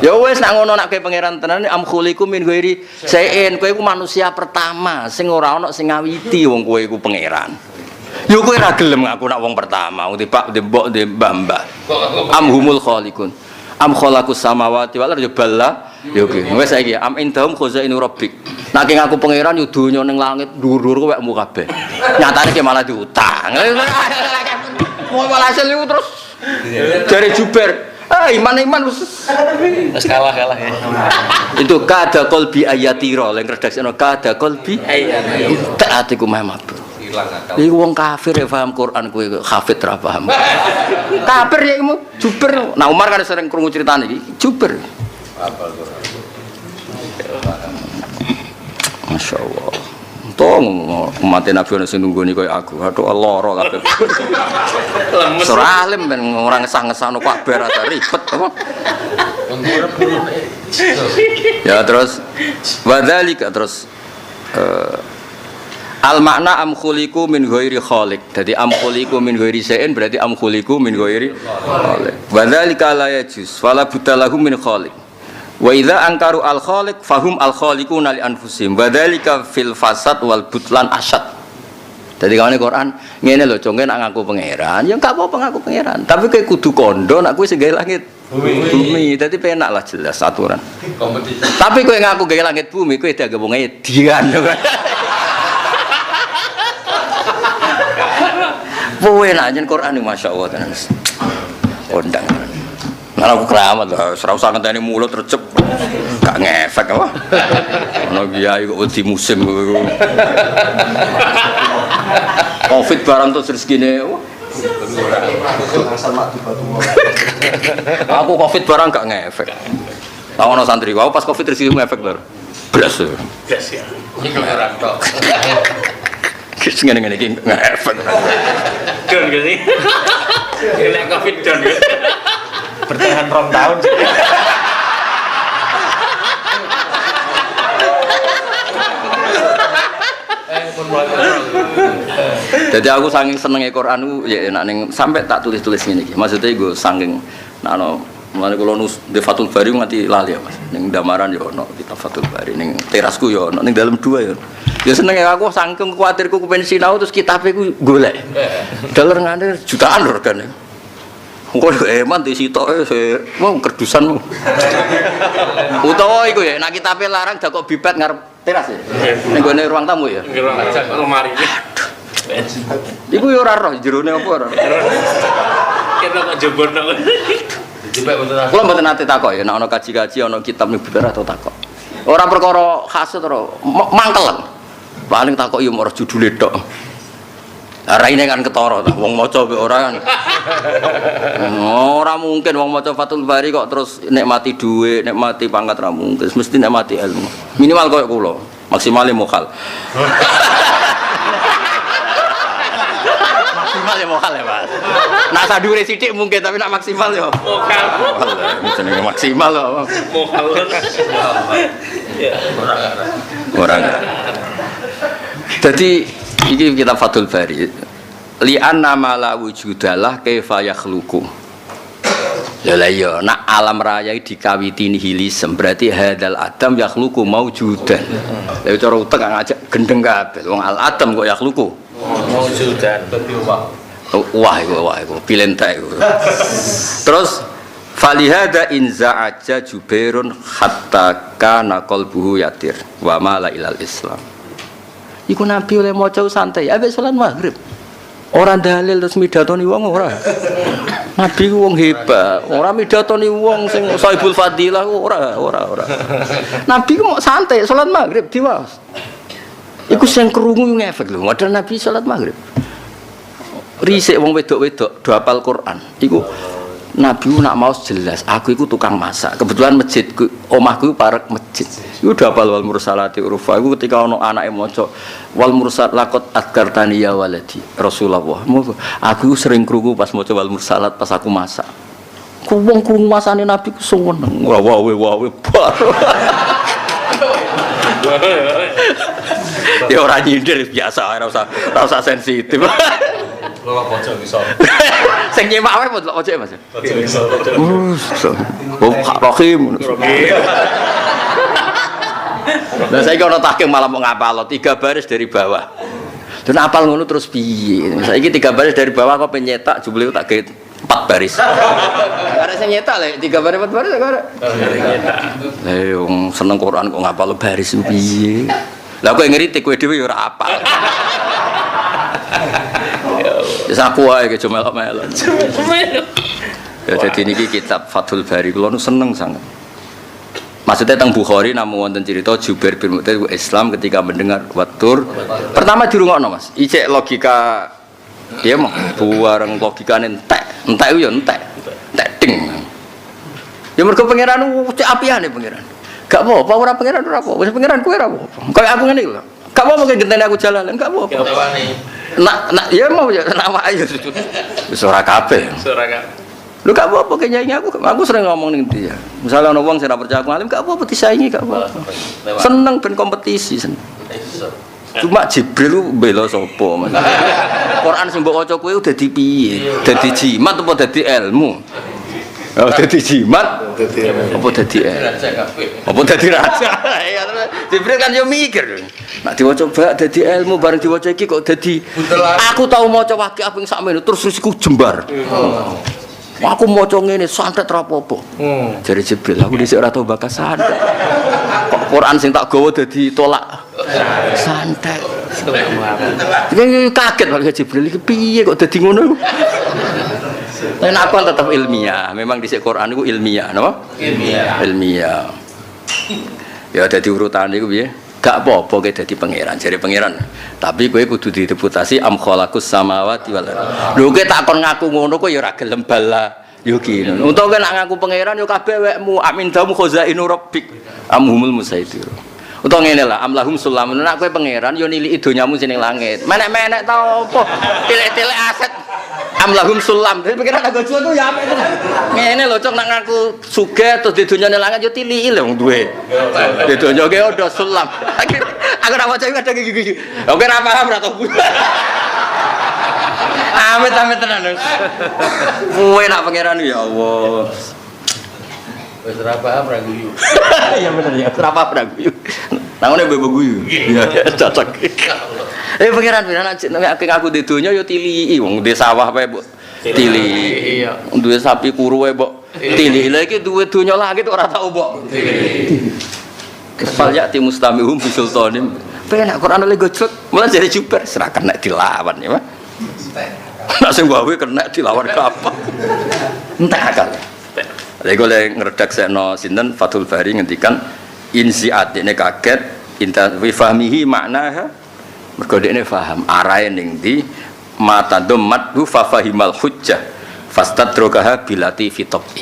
Ya wis nak ngono nak kowe pangeran tenan am khuliqu min ghairi syai'in, kowe iku manusia pertama sing ora ono sing ngawiti wong kowe iku pangeran. Ya kowe ora gelem ngaku nak wong pertama, wong Pak Mbok Mbah. Am humul khaliqun. Am khalaqus samawati wal ardi balla ya oke wis saiki am indahum khazainu rabbik nek ngaku pangeran yo donya ning langit dhuwur kowekmu kabeh nyatane ki malah diutang mau walhasil iku terus dari Jubair iman wis kalah ya. Itu kada qalbi ayatira leng redaksine kada qalbi ayatira taatiku mabur iku wong kafir ya paham Quran kowe hafid ra paham. Kafir ya iku Jubair. Nah Umar kan sering krungu critane iki Jubair. Hafal Quran. Masyaallah. Tong umat Nabi ono sing nunggoni koyo aku. Aduh lara kabeh. Ora alim ben ora ngesah-ngesahno kabar ata ribet apa. Ya terus wadzalika terus Al makna am khuliqu min ghairi khaliq. Jadi am khuliqu min ghairi syai'in berarti am khuliqu min ghairi khaliq. Wa dzalika la yajuz wala buddalahu min khaliq. Wa idza ankaru al khaliq fahum al khaliquna li anfusihim. Wa dzalika fil fasad wal butlan asyad. Jadi kawane Quran ngene lho, conge nak ngaku pangeran, ya enggak apa-apa ngaku pangeran. Tapi kowe kudu kondo nak kowe sing gawe langit bumi. Dadi penak lah jelas aturan. Kompetisi. Tapi kowe ngaku gawe langit bumi, kowe dak wong edian. Poe nak jen Quran iki masyaallah tenan. Kondang. Nah aku keramat lah, ora usah ngenteni mulut recep. Gak ngefek apa. Ono kiai kok di musim Covid barang terus rezekine. Aku Covid barang gak ngefek. Lah ono santri wae pas Covid rezeki ngefek lho. Blas. Blas ya. Iki ora tok. Kis ngene-ngene iki ngefek. Don gini. Kena Covid don. Bertahan 2 tahun. Jadi aku saking senenge Quran ya enak ning sampai tak tulis-tulis ngene iki. Maksudnya gue saking nakno mulane kula di Fathul Bari nganti lali ya Mas. Ning Damaran ya ono kita Fathul Bari ning terasku ya ono ning dalam 2 ya. Ya senenge aku saking kuwatirku kepen sinau terus kitabe ku golek. Daler ngene jutaan lho regane. Kok eman di sitoke mau kerdusan. Utawa iku ya nek kitabe larang dak kok bibet ngarep teras ya. Ning gone ruang tamu ya. Lemari. Iku yo ora roh jerone apa ora. Kita kok jebon kok. Kula mboten nate takok ya nek ana kaji-kaji ana kitab niku atau takok. Ora perkara hasud ora mangkelen. Paling takok yo ora judule tok. Raine kan ketara ta wong maca ora kan. Ora mungkin wong maca Fathul Bari kok terus nikmati dhuwit, nikmati pangkat ra mungkin. Mesti nikmati ilmu. Minimal koyo kula, maksimale mokal. Maksimal ya mokal ya, Mas. Nak sadure sithik mungkin tapi nak maksimal ya Mokal. Jenenge maksimal lho. Mokal. Ya, Orang. Jadi iki kita Fathul Bari. Li anna ma la wujudalah kaifa yakhluqu. Ya lah ya, nak alam raya dikawiti nihilisme berarti hadal adam yakhluqu maujudan. Lha cara utek ngajak gendeng kabeh. Wong al adam kok yakhluqu maujudan. Wah iku pilentek iku. Terus falihada in za'aja jubairun hatta kana qalbuhu yatir wa mala ilal islam. Iku nabi oleh maca santai ambek salat maghrib. Ora dalil terus midatoni wong ora. Nabi ku wong hebat, ora midatoni wong sing sahibul fadilah ora. Nabi ku mau santai salat maghrib diwaos. Iku sing krungu ngefek lho, model Nabi salat maghrib. Risik wong wedok-wedok do hafal Quran. Iku Nabi nak mau jelas, aku iku tukang masak. Kebetulan masjidku, omahku parek masjid. Iku do hafal wal mursalati urufa. Iku ketika ono anake maca wal mursal laqad adkartani ya waladi Rasulullah. Aku sering krungu pas maca wal mursalat pas aku masak. Ku wong krungu masane Nabi ku seneng. Wawe bar. Ya ora nyindir biasa, ora usah sensitif. Lho bocor iso. Sing nyemak wae mbok ojo Mas. Bocor iso. Oh, Rahim. Lah saiki ana tahkim malah mau ngapal 3 baris dari bawah. Dan apal ngono terus piye? Saiki 3 baris dari bawah kok penyetak jumlahe tak gawe 4 baris. Arek sing nyetak lek 3 baris 4 baris kok arek. Lah wong seneng Quran kok ngapal baris piye? Lah kok ngritik kowe dhewe ya ora apal. Ya aku wae ke melok-melok. Ya dadi niki kitab Fathul Bari kula nu seneng sangat. Maksudnya teng Bukhari namun wonten cerita Jubair bin Mut'im Islam ketika mendengar watur. Pertama dirungokno Mas. Ijek logika dia mah bareng logikane entek ku ya entek ding. Ya mergo pangeran cek apiane pangeran. Gak apa-apa ora pangeran ora apa. Wis pangeran kowe ora apa. Kayak aku ngene lho. Gak apa-apa genteni aku jalalan, gak apa-apa. Nak ya mau ya nama ayo wis ora kabeh. Lu gak apa-apa kayaknya aku sering ngomong ning dia. Misalnya ana wong sing ora percaya aku alim gak apa-apa disaingi gak apa-apa. Seneng ben kompetisi seneng. Cuma Jibril bela sapa Mas. Quran sing mbok waca kowe dadi piye? Dadi jimat apa dadi ilmu? Oh dadi jimat apa dadi apa dadi raja? Ya terus Jibril kan yo mikir. Nek diwaca bak dadi ilmu bareng diwaca iki kok dadi aku tau maca wakil ping sakmene terus risiku jembar. Aku maca ngene santet ra apa-apa. Jare Jibril aku dhisik ora tau bakas santet. Kok Quran sing tak gawa dadi tolak santet. Kaget kok Jibril iki piye kok dadi ngono. Tapi aku kan tetap ilmiah. Memang dhisik Quran iku ilmiah, napa? Ilmiah. Ya dadi urutan iku piye? Gak apa-apa kowe dadi pangeran, jare pangeran. Tapi kowe kudu direputasi am khalaqus samawati wal ardh. Lho kowe takon ngaku ngono kowe ya ora gelem bala. Yo kene. Untung kowe nak ngaku pangeran yo kabeh wekmu amin damu khazainu rabbik amhumul musaitir. Utawa ngene lah amlahum sulamun nak kowe pangeran yo niliki donyamu sing ning langit. Menek-menek ta apa? Tilik-tilik aset amlahum sulam. Dadi pangeran agak jual tuh ya apik to. Ngene lho cok nak ngaku sugih terus di donyane langit yo tiliki lho wong duwe. Di donya ge odo sulam. Aku ora waca kadang iki. Oke ora paham ora to. Amit tenan. Kowe nak pangeran ya Allah. Wis ora paham ra guyu. Iya bener ya, ora paham ra guyu. Nangone bebo guyu. Iya, cocok. Pangeran nek aku di donya ya tiliki wong di sawah wae mbok tiliki. Iya. Duwe sapi kuru wae mbok tiliki. Lah iki duwe donya langit ora tau mbok tiliki. Kepal ya ti mustamihum bisultanim. Penak Quran oleh gojlok, mulai jadi juber serahkan nek dilawan ya, Pak. Nak sing gawe kena dilawan kapan? Entek akal. Lha iku le ngredaksekno sinten Fathul Bari ngendikan insiat ini kaget inta wi fahmihi maknaha mergo dekne paham arahe ning ndi mata dhammat hu fa fahimal hujjah fastadrokaha bilati fi tabi.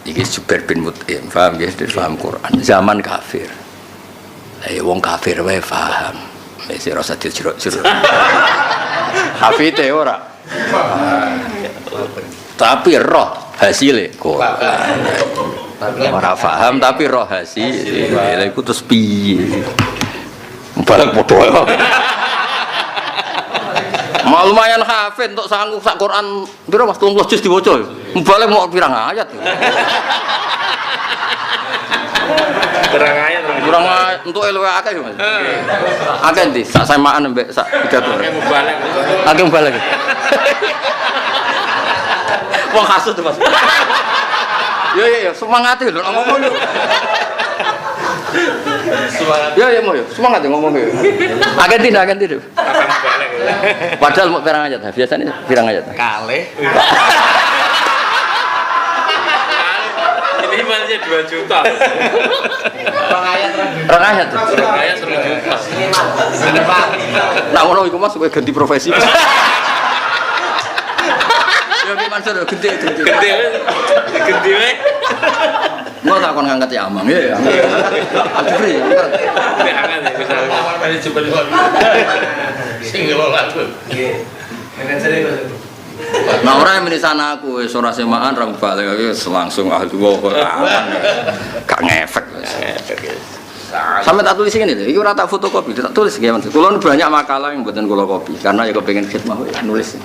Iki Jubair bin Mut'im paham nggih paham Quran zaman kafir. Wong kafir wae paham. Wis ora usah dijero-jero. Hafite ora. Tapi roh hasilnya Quran. Ora paham tapi roh hasil. Lha iku terus piye? Balik padha. Lumayan hafid untuk sanggup sak Quran pira Mas 30 juz diwaca. Balik mau pirang ayat. Kurang ayat. Kurang untuk luwih akeh Mas. Akeh ndi? Sak samaan mbek sak pidato. Akeh balik. Wong hasud Mas. Ya semangat lho ngomong lho. Semangat. Ya mau yo semangat ngomong yo. Akeh ndi. Padahal mau pirang aja biasanya pirang aja. Kalih. Ini masih 2 juta. Rong ayat. 1 juta. Nah ngono iku Mas kowe ganti profesi. Ya ki Mansur gede. Gede wae. Mau tak kon ngangkat ya Amang ya. Alfri. Jangan ya bisa awal jebel. Sing ngelola tuh. Nggih. Enak sare Mas. Nah orang yang menisana aku ora semaan ra balik langsung aman. Gak ngefek. Sampai tak tulis ini lho, iki ora tak fotokopi, tak tulis nggih Mas. Kula banyak makalah yang mboten kula kopi karena ya kepengin khidmah nulis.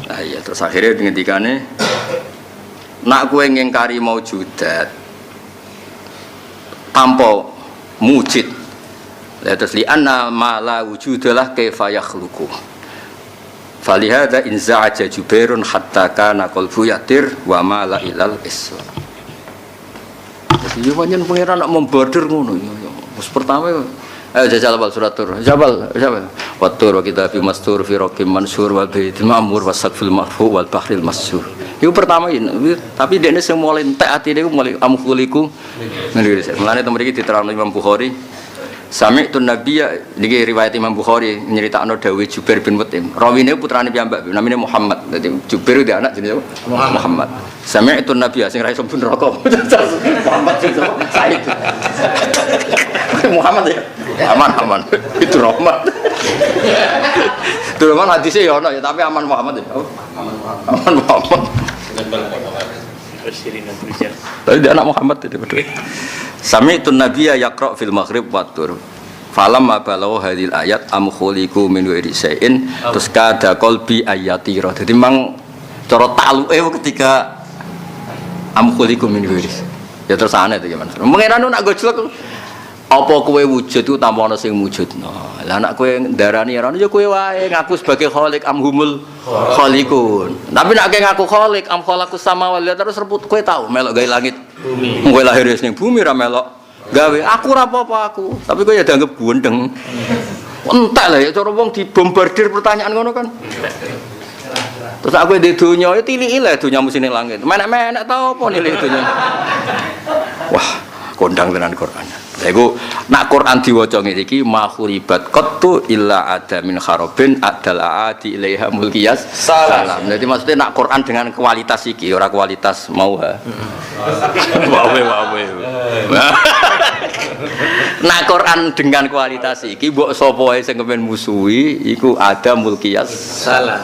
Nah iya terus akhirnya ngendikane nak kowe ngingkari maujudat tanpa mujid. Lah terus li anna ma la wujudalah kaifa yakhluqu. Falihada in za'aja Jubairun hatta kana qalbu yatir wa ma la ilal islam. Jadi pancen pangeran nak memborder ngono ya. Wis pertama ayo jajal bal surat tur. Jabal. Wa tur wa kitabim mastur fi raqim mansur wa baitil ma'mur wa saqfil marfu wal bahril masjur. Iku pertama ini, tapi dekne sing mulai entek atine mulai amkuliku. Mulane temen iki diterangno Imam Bukhari. Sami'tun nabiyya niki riwayat Imam Bukhari nyeritakno dawuh Jubair bin Mut'im. Rawine putrane piyambak namine Muhammad. Dadi Jubair itu anak jenenge Muhammad. Sami'tun nabiyya sing ra iso mlebu neraka. Muhammad sing Said. Muhammad ya. Aman. Itu rahmat. Itu memang hadisnya ya ono ya tapi aman Muhammad ya. Aman Muhammad. Tapi dia anak Muhammad itu betul. Sami'tun nabiyya yaqra' fil maghrib wa tur. Falam mabalau hadil ayat am khuliqu min ghairi syai'in terus kada qalbi ayatira. Dadi mang cara taluke ketika am khuliqu min ghairi. Ya terus aneh to gimana. Mengenane nak gojlok apa kowe wujud itu tanpa ana sing wujudno. Lah nek kowe ndarani ora ya kowe wae ngaku sebagai khaliq amhumul khaliqun. Tapi nek ngaku khaliq am khalaqus samawati terus rebut kowe tau melok gawe langit bumi. Kowe lahir ning bumi ra melok gawe aku ora apa-apa aku. Tapi kowe ya dianggap gondeng. Entek lah ya cara wong dibombardir pertanyaan ngono kan. Terus aku di dunya ya tiliki lah dunyamu sing langit. Menek-menek tau apa nilai dunya. Wah, kondang tenan Quran. Iku nak Quran diwaca ngene iki makhuribat qattu illa ada min kharabin adal aadi ilaiha mulkiyas salam. Jadi maksudnya nak Quran dengan kualitas iki ora kualitas mau ha. Wae. Nak Quran dengan kualitas iki mbok sapa wae sing kepen musuhi iku ada mulkiyas salam.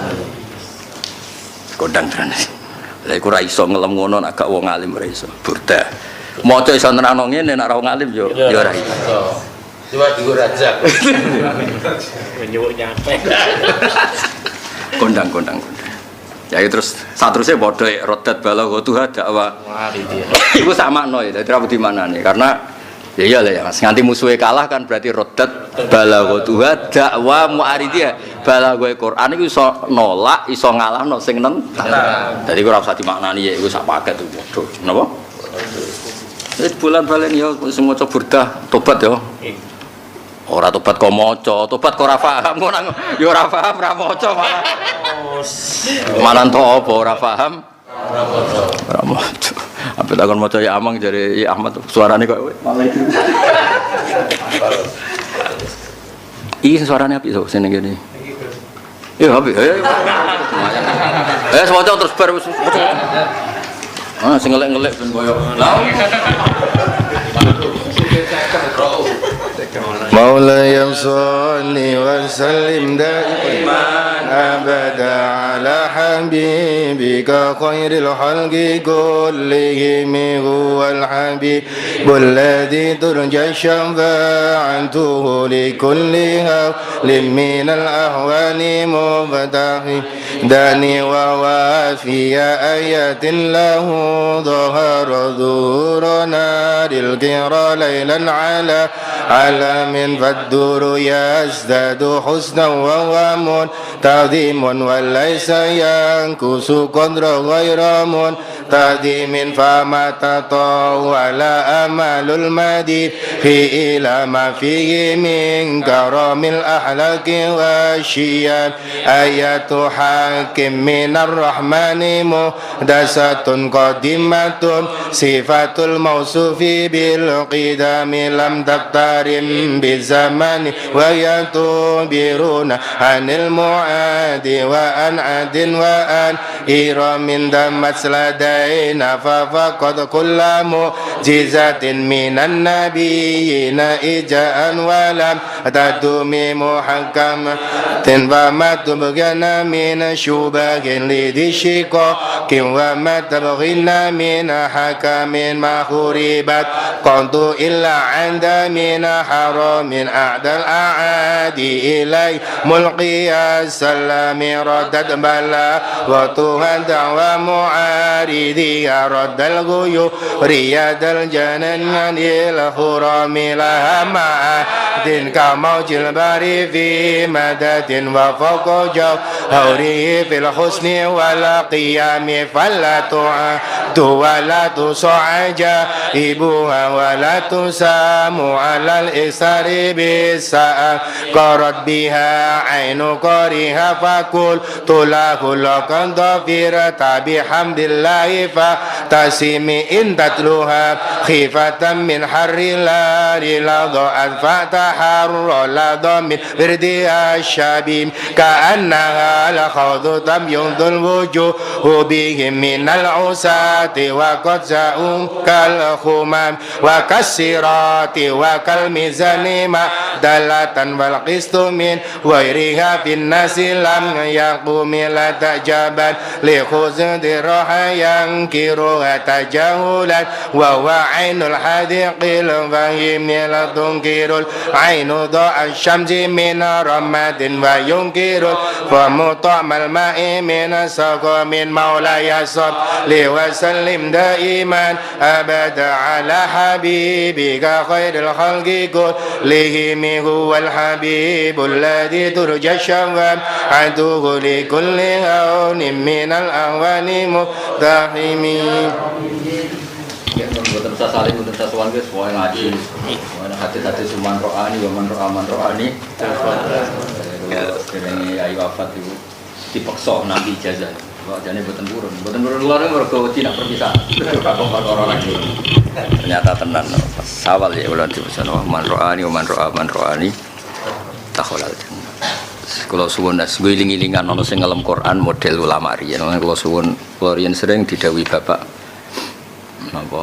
Kondang tenan. Lah iku ora iso ngelem ngono nek gak wong alim ora iso. Burda. Maca iso nerangno ngene nek ora wong alim yo ya ora iso. Coba digo rajak. Menyuwuk nyampe. Kondang. Ya terus saterusé padha rodat balagha dakwah. Iku samakno ya dadi ra di manane karena ya iyalah ya Mas nganti musuhe kalah kan berarti rodat balagha dakwah mu'aridiyah. Balagha Quran iku iso nolak iso ngalahno sing nentang. Dadi ora usah dimaknani ya iku sak paket padha. Napa? Bulan balen ya semua burdah tobat ya. Ora tobat kok maca, tobat kok ora paham ngono ya ora paham ra maca malah. Malah to apa ora paham? Ora maca. Apa takon maca ya Amang jare ya Ahmad suarane kok malah itu. Iki suarane apik sing ngene. Ya apik. Maca terus bar wis. Sing ngelek-ngelek ben koyo. مولاي صل وسلم دائما أبدا على حبيبك خير الخلق كلهم هو الحبيب الذي ترجى شفاعته لكل هول من الأهوال مفتاح داني ووافي آيات له ظهر ظهورنا للكرى ليلا على علم فالدور يزداد حسنا وهو منتظم وليس ينكس قدر غير منتظم فما تطاول أمل المديد في إلى ما فيه من كرم الأحلاك والشيان آيات حاكم من الرحمن محدثة قديمة صفة الموصوف بالقدام لم تقترن بالزمان ويتوبرون عن المعاد وعن عد وعن إرام دمت لدينا ففقد كل معجزة من النبيين إجاء ولم تدم محكمة وما تبغينا من شبه لذي شقاق وما تبغينا من حكم ما خربت قلت إلا عند من حرام أعدى الأعادي إلي ملقي السلام ردد بلا وتهدى ومعارضي رد الغيور رياد الجنان الخرام لها معاد كموج البر في مدد وفوق جوهره في الحسن والقيام فلا تعد ولا تصعج إبوها ولا تسام على الإسر بالساء قرت بها عين قريها فقل له لقد ضفرت بحمد الله فتسمي إن تتلوها خيفة من حر النار لضعت حر لظى من وردها الشبيب كأنها لخوض تبيض الوجوه بهم من العساة وقد جاءوا كالخمام وكالصراط وكالميزان معدلة والقسط من غيرها في الناس لم يقوم لا تعجبا لخزد الروح ينكرها تجاهلا وهو عين الحديق الفهيم لا تنكر العين ضوء الشمس من رماد وينكر الفم طعم الماء من سقى من مولاي صل وسلم دائما أبدا على حبيبك خير الخلق كلهم هو الحبيب الذي ترجى الشفاعة عدوه لكل هون من الأهوال مقتحمين. Mboten usah saling, mboten usah sowan guys, semuanya ngaji. Semuanya hati-hati suman rohani, waman rohani. Ini ayu wafat itu dipaksa nabi ijazah. Wajahnya mboten turun luar mergo tidak perpisahan. Orang lagi. Ternyata tenan. Sawal ya ulah dipesan waman rohani. Takholal. Kalau suwun guling-gilingan ana sing ngelem Quran model ulama riyen. Kalau suwun riyen sering didhawuhi bapak. Napa?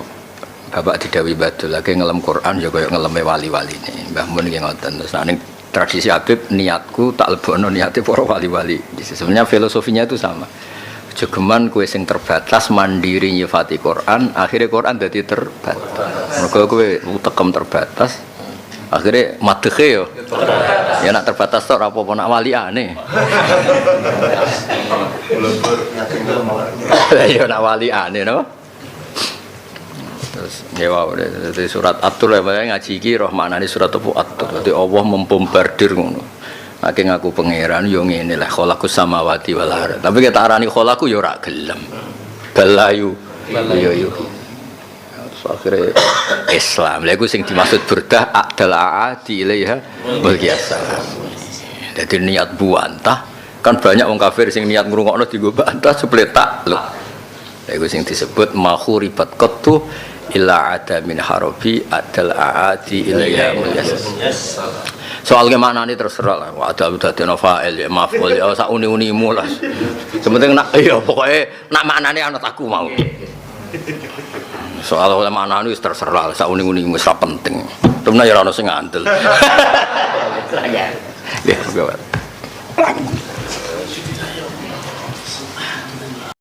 Bapak didhawuhi Badul lagi ngelem Quran ya kaya ngeleme wali-wali ini. Mbah mun nggih ngoten. Terus ning tradisi Habib niatku tak lebokno niate para wali-wali. Sebenarnya filosofinya itu sama. Jogeman kowe sing terbatas mandiri nyifati Quran, akhirnya Quran dadi terbatas. Mergo kowe utekem terbatas, akhirnya madhe yo. Ya nak terbatas tok ora apa-apa nak waliane. Ya nak waliane no. Terus nyewa dari surat At-Tur ya ngaji iki roh maknane surat At-Tur. Dadi Allah membombardir ngono. Saking aku pangeran yo ngene lah khalaqus samawati wal ardh. Tapi kita arani khalaqu yo ora gelem. Balayu yo. Terus akhirnya Islam. Lha iku sing dimaksud burdah adalah aadi ilaiha wal qiyasah. Dadi niat buantah kan banyak wong kafir sing niat ngrungokno dienggo bantah sepletak lho. Lha iku sing disebut mahuribat qattu illa ada min harabi adal aadi ilaiha wal qiyasah. Soal ke maknane terserah lah. Wa ada dadi fa'il ya maf'ul ya sak uni-unimu lah. Sementing nak ya pokoke nak maknane ana aku mau. Soal oleh maknane wis terserah sak uni-unimu wis penting. Temen ya ora ono sing ngandel. Ya, gawat.